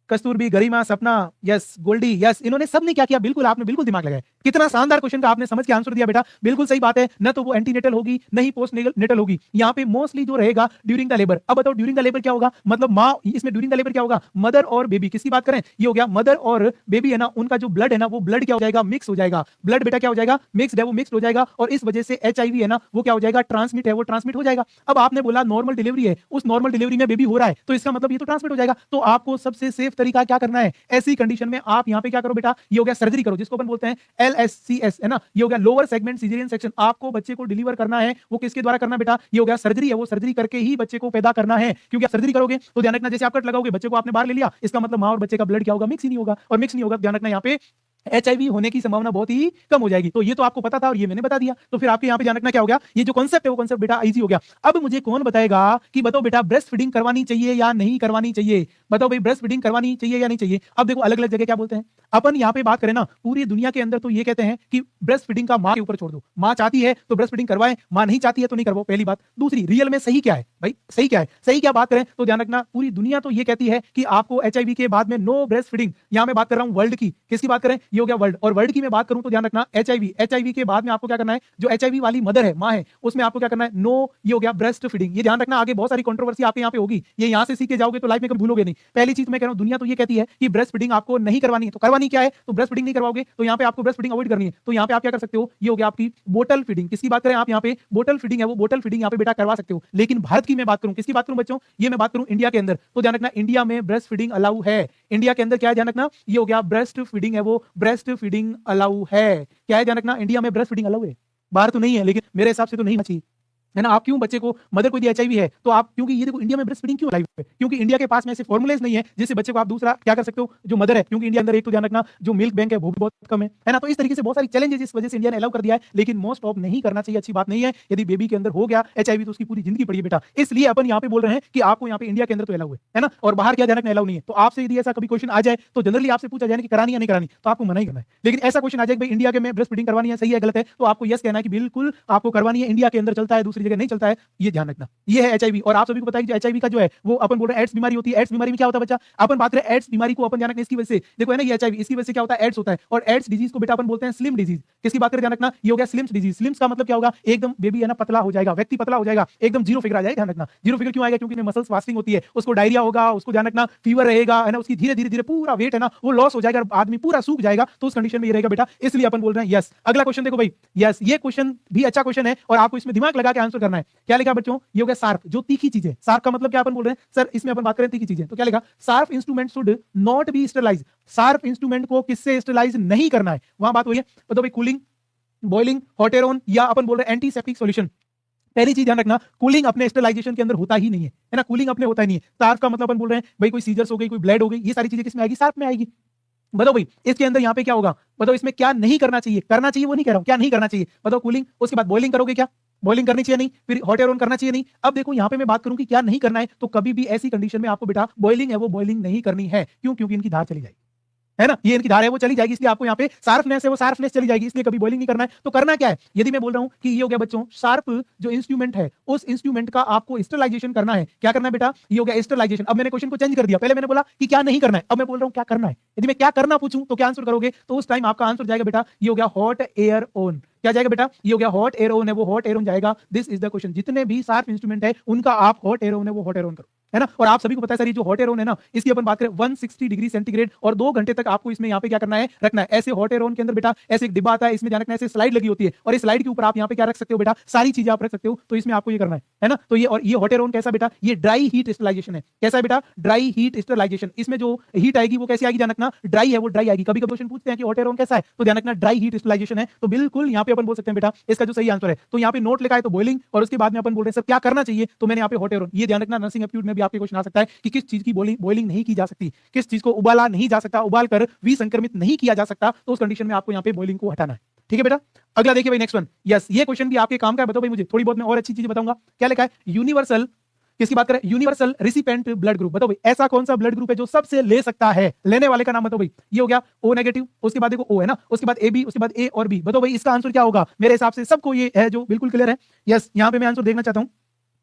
कस्तूरबी, गरिमा, सपना, यस, गोल्डी, यस, इन्होंने सबने क्या किया, बिल्कुल आपने बिल्कुल दिमाग लगाया। कितना शानदार क्वेश्चन का आपने समझ के आंसर दिया बेटा, बिल्कुल सही बात है, न तो वो एंटीनेटल होगी न ही पोस्ट नेटल होगी, यहाँ पे मोस्टली जो रहेगा ड्यूरिंग द लेबर। अब बताओ ड्यूरिंग द लेबर क्या होगा, मतलब माँ, इसमें ड्यूरिंग द लेबर क्या होगा, मदर और बेबी, किसकी बात करें, ये हो गया मदर और बेबी है ना, उनका जो ब्लड है ना, वो ब्लड क्या हो जाएगा, मिक्स हो जाएगा, ब्लड बेटा क्या हो जाएगा, मिक्सड है, वो मिक्स हो जाएगा, और इस वजह से एचआईवी है ना, वो क्या हो जाएगा, ट्रांसमिट है, वो ट्रांसमिट हो जाएगा। अब आपने बोला नॉर्मल डिलीवरी है, उस नॉर्मल डिलीवरी में बेबी हो रहा है, तो इसका मतलब ये तो ट्रांसमिट हो जाएगा। तो आपको सबसे सेफ तरीका क्या करना है, ऐसी कंडीशन में आप यहां पे क्या करो बेटा, ये हो गया सर्जरी करो, जिसको अपन बोलते हैं LSCS, है ना, ये हो गया लोअर सेगमेंट सिजेरियन सेक्शन। आपको बच्चे को डिलीवर करना है, वो किसके द्वारा करना बेटा, ये हो गया सर्जरी है, वो सर्जरी करके ही बच्चे को पैदा करना है, क्योंकि आप सर्जरी करोगे तो ध्यान रखना, जैसे आप कट लगाओगे बच्चे को आपने बाहर ले लिया, इसका मतलब मां और बच्चे का ब्लड क्या होगा, मिक्स ही नहीं होगा, और मिक्स नहीं होगा, ध्यान रखना यहाँ पे एचआईवी होने की संभावना बहुत ही कम हो जाएगी। तो ये तो आपको पता था और ये मैंने बता दिया, तो फिर आपके यहाँ पे ध्यान रखना क्या हो गया, ये जो कॉन्सेप्ट है वो कॉन्सेप्ट बेटा इजी हो गया। अब मुझे कौन बताएगा कि बताओ बेटा ब्रेस्ट फीडिंग करवानी चाहिए या नहीं करवानी चाहिए, बताओ भाई ब्रेस्ट फीडिंग करवानी चाहिए या नहीं चाहिए। अब देखो अलग अलग जगह क्या बोलते हैं, अपन यहाँ पे बात करें ना पूरी दुनिया के अंदर तो ये कहते हैं कि ब्रेस्ट फीडिंग का माँ के ऊपर छोड़ दो, माँ चाहती है तो ब्रेस्ट फीडिंग करवाए, माँ नहीं चाहती है तो नहीं करवाओ, पहली बात। दूसरी, रियल में सही क्या है भाई, सही क्या है, सही क्या बात करें तो ध्यान रखना पूरी दुनिया तो ये कहती है कि आपको एचआईवी के बाद में नो ब्रेस्ट फीडिंग। यहाँ मैं बात कर रहा हूँ वर्ल्ड की, किसकी बात करें, ये हो गया वर्ल्ड, और वर्ल्ड की मैं बात करूं तो ध्यान रखना एचआईवी के बाद में आपको क्या करना है, जो एचआईवी वाली मदर है, मां है, उसमें आपको क्या करना है, नो, ये हो गया ब्रेस्ट फीडिंग। ये ध्यान रखना, आगे बहुत सारी कंट्रोवर्सी आपके यहाँ पे होगी, ये यहाँ से सीख के जाओगे तो लाइफ में कभी भूलोगे नहीं। पहली चीज मैं कह रहा हूं, दुनिया तो ये कहती है कि ब्रेस्ट फीडिंग आपको नहीं करवानी है, तो करवानी क्या है, तो ब्रेस्ट फीडिंग नहीं करवाओगे तो यहाँ पे आपको ब्रेस्ट फीडिंग अवॉइड करनी है, तो यहाँ पे आप क्या कर सकते हो, ये हो गया आपकी बोटल फीडिंग। किसकी बात करें आप, यहाँ पे बोटल फीडिंग है, वो बोटल फीडिंग यहाँ पे बेटा करवा सकते हो। लेकिन भारत की मैं बात करूं, किसकी बात करूं बच्चों, ये मैं बात करूं इंडिया के अंदर, तो ध्यान रखना इंडिया में ब्रेस्ट फीडिंग अलाउ है। इंडिया के अंदर क्या है ध्यान रखना, ये हो गया ब्रेस्ट फीडिंग है, वो ब्रेस्ट फीडिंग अलाउ है, क्या है ध्यान रखना, इंडिया में ब्रेस्ट फीडिंग अलाउ है। बाहर तो नहीं है, लेकिन मेरे हिसाब से तो नहीं चाहिए, है ना। आप क्यों बच्चे को, मदर को यदि एचआईवी है तो आप, क्योंकि ये देखो इंडिया में ब्रेस्ट फीडिंग क्यों लाइव है, क्योंकि इंडिया के पास में ऐसे फॉर्मुलेज नहीं है जिससे बच्चे को आप दूसरा क्या कर सकते हो, जो मदर है, क्योंकि इंडिया अंदर एक तो ध्यान रखना जो मिल्क बैंक है वो भी बहुत कम है ना। तो इस तरीके से बहुत सारी चैलेंजेस इस वजह से इंडिया ने अलाउ कर दिया है, लेकिन मोस्ट ऑफ नहीं करना चाहिए, अच्छी बात नहीं है। यदि बेबी के अंदर हो गया एचआईवी तो उसकी पूरी जिंदगी पड़ी है बेटा, इसलिए अपन यहाँ पे बोल रहे हैं कि आपको यहाँ पे इंडिया के अंदर तो अलाउ है ना, और बाहर क्या ध्यान रखना अलाउ नहीं है। तो आपसे यदि ऐसा कभी क्वेश्चन आ जाए तो जनरली आपसे पूछा जाए कि करानी या नहीं करानी, तो आपको मना ही करना है। लेकिन ऐसा क्वेश्चन आ जाए भाई इंडिया के में ब्रेस्ट फीडिंग करवानी है, सही है गलत है, तो आपको यस कहना है कि बिल्कुल आपको करवानी है, इंडिया के अंदर चलता है, दूसरी जगह नहीं चलता है, ये ध्यान रखना। ये है एचआईवी, और आप सभी को पता है कि एचआईवी का जो है वो अपन बोल रहे हैं एड्स बीमारी होती है। एड्स बीमारी में क्या होता है बच्चा, अपन बात करें एड्स बीमारी को, अपन ध्यान रखना इसकी वजह से, देखो है ना ये एचआईवी, इसकी वजह से क्या होता है, एड्स होता है, और एड्स डिजीज को बेटा अपन बोलते हैं स्लिम डिजीज। किसकी बात करें ध्यान रखना, ये हो गया स्लिम्स डिजीज। स्लिम्स का मतलब क्या होगा, एकदम बेबी है ना पतला हो जाएगा, व्यक्ति पतला हो जाएगा, एकदम जीरो फिगर आ जाएगा। ध्यान रखना जीरो फिगर क्यों आएगा, क्योंकि मसल्स फास्टिंग होती है, उसको डायरिया होगा, उसको ध्यान रखना फीवर रहेगा, है ना, उसकी धीरे धीरे धीरे पूरा वेट है ना वो लॉस हो जाएगा, आदमी पूरा सूख जाएगा, तो उस कंडीशन में ये रहेगा बेटा, इसलिए अपन बोल रहे हैं यस। अगला क्वेश्चन देखो भाई, यस, ये क्वेश्चन भी अच्छा क्वेश्चन है और आपको इसमें दिमाग लगा के आंसर करना है। क्या लिखा बच्चों, ये हो गया शार्प, जो तीखी चीज है। शार्प का मतलब क्या अपन बोल रहे हैं सर, इसमें अपन बात करें तीखी चीजें, तो क्या लिखा, sharp instrument should not be sterilize. Sharp instrument को किससे स्टरलाइज नहीं करना है, वहां बात हुई है, तो भाई कूलिंग, बॉइलिंग, हॉटेरोन, या अपन बोल रहे हैं एंटीसेप्टिक सॉल्यूशन। पहली चीज ध्यान रखना, कूलिंग अपने स्टरलाइजेशन के अंदर होता ही नहीं है ना, कूलिंग अपने होता ही नहीं है। शार्प का मतलब अपन बोल रहे हैं भाई कोई सीजर्स हो गई, कोई ब्लड हो गई, ये सारी चीजें किसमें आएगी, शार्प में आएगी। बताओ भाई इसके अंदर यहाँ पे क्या होगा, बताओ इसमें क्या नहीं करना चाहिए, करना चाहिए वो नहीं कह रहा हूं, क्या नहीं करना चाहिए बताओ, कूलिंग, उसके बाद बॉइलिंग करोगे, क्या बॉइलिंग करनी चाहिए नहीं, फिर हॉट एयर ऑन करना चाहिए नहीं। अब देखो यहाँ पे मैं बात करूं कि क्या नहीं करना है, तो कभी भी ऐसी कंडीशन में आपको बेटा बॉइलिंग है वो बॉइलिंग नहीं करनी है, क्यों, क्योंकि इनकी धार चली जाएगी। है ना, ये इनकी धार है वो चली जाएगी, इसलिए आपको यहाँ पे शार्पनेस है वो शार्पनेस चली जाएगी, इसलिए कभी बॉइलिंग नहीं करना है। तो करना क्या है, यदि मैं बोल रहा हूँ कि ये हो गया बच्चों शार्प जो इंस्ट्रूमेंट है, उस इंस्ट्रूमेंट का आपको स्टरलाइजेशन करना है। क्या करना है बेटा, ये हो गया स्टरलाइजेशन। अब मैंने क्वेश्चन को चेंज कर दिया, पहले मैंने बोला कि क्या नहीं करना है, अब मैं बोल रहा हूँ क्या करना है। यदि मैं क्या करना पूछूं तो क्या आंसर करोगे, तो उस टाइम आपका आंसर जाएगा बेटा ये हो गया हॉट एयर ऑन। क्या जाएगा बेटा, ये हो गया हॉट एयर ऑन है, वो हॉट एयर ऑन जाएगा। This is the question. जितने भी शार्प इंस्ट्रूमेंट है उनका आप हॉट एयर ऑन है वो हॉट एयर ऑन करो, है ना। और आप सभी को पता है सर ये जो हॉट एयर ऑन है ना, इसकी अपन बात करें 160 डिग्री सेंटीग्रेड और 2 घंटे तक आपको इसमें यहाँ पे क्या करना है, रखना है। ऐसे हॉट एयर ऑन के अंदर बेटा ऐसे एक डिब्बा आता है, इसमें ध्यान रखना है, ऐसे स्लाइड लगी होती है और इस स्लाइड के ऊपर आप यहाँ पे क्या रख सकते हो बेटा, सारी चीजें आप रख सकते हो। तो इसमें आपको ये करना है ना। तो ये और ये हॉट एयर ऑन कैसा बेटा, ये ड्राई हीट स्टरलाइजेशन है। कैसा है बेटा, ड्राई हीट स्टरलाइजेशन। इसमें जो हीट आएगी वो कैसी आएगी, ध्यान रखना, ड्राई है वो ड्राई आएगी। कभी कभी क्वेश्चन पूछते हैं कि हॉट एयर ऑन कैसा है, तो ध्यान रखना ड्राई हीट स्टरलाइजेशन है। तो बिल्कुल यहाँ पे अपन बोल सकते हैं बेटा इसका जो सही आंसर है, तो यहाँ पे नोट लिखा है तो बॉइलिंग, और उसके बाद में अपन बोल रहे हैं सर क्या करना चाहिए, तो मैंने यहाँ पे हॉट एयर ऑन। ये ध्यान रखना नर्सिंग एप्टीट्यूड में भी आपके क्वेश्चन आ सकता है कि किस चीज की बॉइलिंग नहीं की जा सकती, किस चीज को उबाला नहीं जा सकता, उबाल कर विसंक्रमित नहीं किया जा सकता, तो उस कंडीशन में आपको यहाँ पे बॉइलिंग को हटाना है। ठीक है बेटा, अगला देखिए भाई नेक्स्ट वन। यस, ये क्वेश्चन भी आपके काम का है। बताओ भाई मुझे, थोड़ी बहुत मैं और अच्छी चीजें बताऊंगा। क्या लिखा है, यूनिवर्सल, किसकी बात करें, यूनिवर्सल रिसिपेंट ब्लड ग्रुप। बताओ भाई ऐसा कौन सा ब्लड ग्रुप है जो सबसे ले सकता है, लेने वाले का नाम बताओ भाई। ये हो गया ओ नेगेटिव, उसके बाद देखो ओ है ना, उसके बाद ए बी, उसके बाद ए और बी। बताओ भाई इसका आंसर क्या होगा, मेरे हिसाब से सबको ये है जो बिल्कुल क्लियर है। यस, यहाँ पे मैं आंसर देखना चाहता हूँ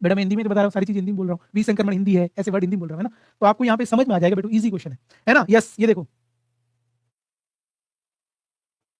बेटा, मैं हिंदी में तो बता रहा हूँ, सारी चीज हिंदी में बोल रहा हूँ, विसंक्रमण हिंदी है, ऐसे वर्ड हिंदी बोल रहा हूँ, है ना। तो आपको यहाँ पे समझ में आ जाएगा बेटा, इजी क्वेश्चन है ना। यस, ये देखो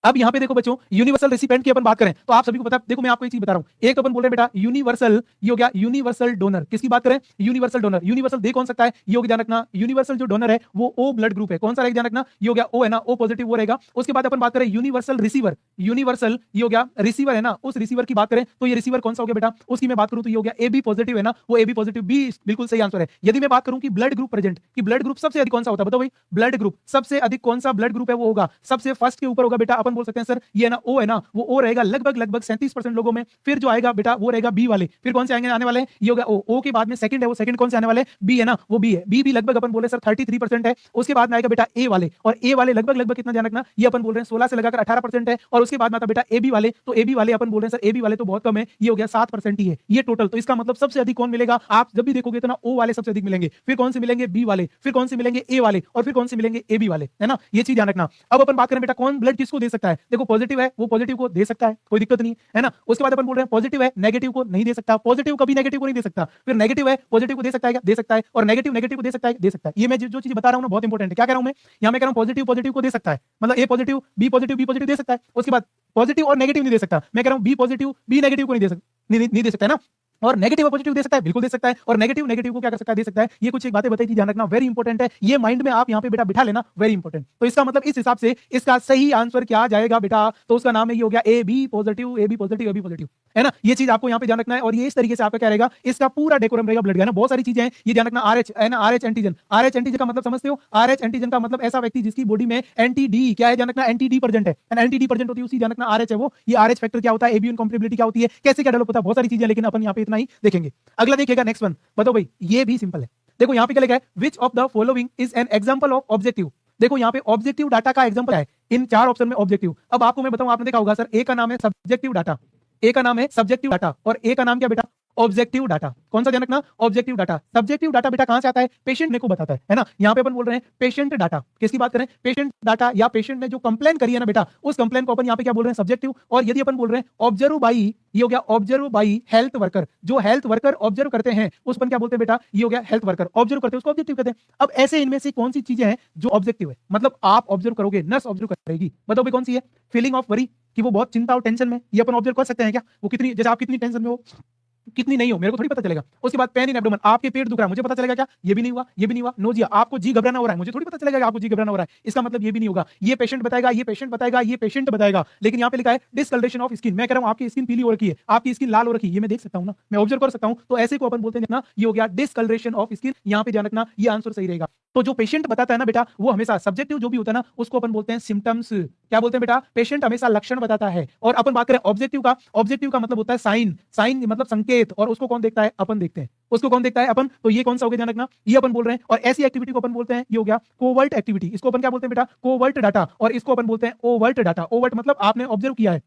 अब यहाँ पे देखो बच्चों, यूनिवर्सल रेसिपिएंट की अपन बात करें तो आप सभी को पता है, देखो मैं आपको एक चीज बता रहा हूं। एक तो अपन बोल रहे हैं बेटा यूनिवर्सल, ये हो गया यूनिवर्सल डोनर। किसकी बात करें, यूनिवर्सल डोनर। यूनिवर्सल दे कौन सकता है, ये हो गया ध्यान रखना, यूनिवर्सल जो डोनर है वो ओ ब्लड ग्रुप है। कौन सा रहेगा, ध्यान रखना, ये हो गया ओ है ना, ओ पॉजिटिव वो रहेगा। उसके बाद अपन बात करें यूनिवर्सल रिसीवर, यूनिवर्सल ये हो गया रिसीवर है ना, उस रिसीवर की बात करें तो ये रिसीवर कौन सा हो गया बेटा, उसकी मैं बात करूं तो ये हो गया ए बी पॉजिटिव है ना, वो ए बी पॉजिटिव, बी बिल्कुल सही आंसर है। यदि मैं बात करूं कि ब्लड ग्रुप प्रेजेंट, कि ब्लड ग्रुप सबसे अधिक कौन सा होता है, बताओ भाई ब्लड ग्रुप सबसे अधिक कौन सा ब्लड ग्रुप है वो होगा सबसे फर्स्ट के ऊपर होगा बेटा। अपन बोल सकते हैं सर ये ना ओ है ना, वो ओ रहेगा लगभग 37% लोगों में। फिर जो आएगा बेटा वो रहेगा बी वाले। फिर कौन से आएंगे, आने वाले हैं, ये होगा ओ। ओ के बाद में सेकंड है, वो सेकंड कौन से आने वाले, बी है ना, वो बी है। बी भी लगभग अपन बोले सर 33% है। उसके बाद में आएगा बेटा ए वाले, और ए वाले लगभग कितना ध्यान रखना, ये अपन बोल रहे हैं 16 से लगाकर 18% है। और उसके बाद में आता बेटा ए बी वाले, तो ए बी वाले अपन बोल रहे हैं सर ए बी वाले तो बहुत कम है, ये हो गया 7% ही है ये टोटल। तो इसका मतलब सबसे अधिक कौन मिलेगा, आप जब भी देखोगे तो ना ओ वाले सबसे अधिक मिलेंगे, फिर कौन से मिलेंगे, बी वाले, फिर कौन से मिलेंगे, ए वाले, और फिर कौन से मिलेंगे, ए बी वाले, है ना। ये चीज ध्यान रखना। अब अपन बात करें बेटा कौन ब्लड किसको दे सकता है, देखो पॉजिटिव है वो पॉजिटिव को दे सकता है, कोई दिक्कत नहीं है ना। उसके बाद अपन बोल रहे हैं पॉजिटिव है नेगेटिव को नहीं दे सकता, पॉजिटिव कभी नेगेटिव को नहीं दे सकता। फिर नेगेटिव है पॉजिटिव को दे सकता है क्या, दे सकता है। और नेगेटिव नेगेटिव को दे सकता है, दे सकता है। ये मैं जो चीज बता रहा हूं ना बहुत इंपॉर्टेंट है। क्या कह रहा हूं मैं, यहां मैं कह रहा हूं पॉजिटिव पॉजिटिव को दे सकता है, मतलब A positive B positive B positive दे सकता है। उसके बाद पॉजिटिव और नेगेटिव नहीं दे सकता, मैं कह रहा हूं बी पॉजिटिव बी नेगेटिव को नहीं दे सकता, नहीं दे सकता है ना। और नेगेटिव और पॉजिटिव दे सकता है, बिल्कुल दे सकता है। और नेगेटिव नेगेटिव को क्या कर सकता है, दे सकता है। ये कुछ एक बातें बताई थी, ध्यान रखना, वेरी इंपॉर्टेंट है। ये माइंड में आप यहाँ पे बेटा बिठा लेना, वेरी इंपॉर्टेंट। तो इसका मतलब इस हिसाब से इसका सही आंसर क्या जाएगा बेटा, तो उसका नाम है ये हो गया A B positive, A B positive, A B positive, है ना। ये चीज आपको यहाँ पे ध्यान रखना है। और ये इस तरीके से आपका क्या रहेगा, इसका पूरा डेकोरम रहेगा ब्लड का ना। बहुत सारी चीजें हैं, ये ध्यान रखना। आरएच है ना, आरएच एंटीजन, आरएच एंटीजन का मतलब समझते हो, आरएच एंटीजन का मतलब ऐसा व्यक्ति जिसकी बॉडी में एंटी डी क्या है, ध्यान रखना, एंटी डी प्रेजेंट है, एंटी डी प्रेजेंट होती है उसी, ध्यान रखना आरएच है वो। ये आरएच फैक्टर क्या होता है, एबी इनकॉम्पेटिबिलिटी क्या होती है, कैसे क्या डेवलप होता है, बहुत सारी चीजें, लेकिन अपन यहाँ पे इतना ही देखेंगे। अगला देखिएगा नेक्स्ट वन। बताओ भाई ये भी सिंपल है। देखो यहाँ पे क्या लिखा है, विच of the following is an example of objective. देखो यहाँ पे ऑब्जेक्टिव डाटा का एग्जांपल है, इन 4 ऑप्शन में ऑब्जेक्टिव। अब आपको मैं बताऊं, आपने देखा होगा सर, ए का नाम है सब्जेक्टिव डाटा, ए का नाम है सब्जेक्टिव डाटा, और ए का नाम क्या बेटा, ऑब्जेक्टिव डाटा। कौन सा ध्यान रखना, ऑब्जेक्टिव डाटा। सब्जेक्टिव डाटा बेटा कहां से आता है, पेशेंट ने को बताता है ना। यहाँ पे अपन बोल रहे हैं पेशेंट डाटा, किसकी बात करें, पेशेंट डाटा, या पेशेंट ने जो कंप्लेन करी है ना बेटा, उस कंप्लेन को अपन यहाँ पे क्या बोल रहे हैं, सब्जेक्टिव। और यदि अपन बोल रहे हैं ऑब्जर्व बाई, ये हो गया ऑब्जर्व बाई हेल्थ वर्कर, जो हेल्थ वर्कर ऑब्जर्व करते हैं उस पर क्या बोलते हैं बेटा, ये हो गया हेल्थ वर्कर ऑब्जर्व करते हैं, उसको ऑब्जेक्टिव कहते हैं। अब ऐसे इनमें से कौन सी चीजें हैं जो ऑब्जेक्टिव है, मतलब आप ऑब्जर्व करोगे, नर्स ऑब्जर्व करेगी, बताओ भाई कौन सी है, फीलिंग ऑफ वरी, कि वो बहुत चिंता और टेंशन में, ये अपन ऑब्जर्व कर सकते हैं क्या, वो कितनी, जैसे आप कितनी टेंशन में हो कितनी नहीं हो मेरे को थोड़ी पता चलेगा। उसके बाद पेन इन एब्डोमेन, आपके पेट दुख रहा है, मुझे पता चलेगा क्या, ये भी नहीं हुआ, ये भी नहीं हुआ। नोजिया, आपको जी घबराना हो रहा है, मुझे थोड़ी पता चलेगा कि आपको जी घबराना हो रहा है, इसका मतलब ये भी नहीं होगा। ये पेशेंट बताएगा, ये पेशेंट बताएगा, ये पेशेंट बताएगा। लेकिन यहाँ पे लिखा है डिसकलरेशन ऑफ स्किन, मैं कह रहा हूँ आपकी स्किन पीली हो रखी है, आपकी स्किन लाल हो रखी है, ये मैं देख सकता हूँ ना, मैं ऑब्जर्व कर सकता हूँ। तो ऐसे को अपन बोलते हैं ना, ये हो गया डिसकलरेशन ऑफ स्किन। यहाँ पे ध्यान रखना, ये आंसर सही रहेगा। तो जो पेशेंट बताता है ना बेटा, वो हमेशा सब्जेक्टिव जो भी होता है ना, उसको अपन बोलते हैं सिम्टम्स। क्या बोलते हैं बेटा, पेशेंट हमेशा लक्षण बताता है। और अपन बात करें ऑब्जेक्टिव का, ऑब्जेक्टिव का मतलब होता है साइन, साइन मतलब संकेत, और उसको कौन देखता है, अपन देखते हैं। उसको कौन देखता है, अपन। तो ये कौन सा हो गया, ध्यान रखना, ये अपन बोल रहे हैं। और ऐसी एक्टिविटी को अपन बोलते हैं, ये हो गया कोवर्ट एक्टिविटी, इसको अपन क्या बोलते हैं बेटा, कोवर्ट डाटा। और इसको अपन बोलते हैं ओवर्ट डाटा। ओवर्ट मतलब आपने ऑब्जर्व किया है,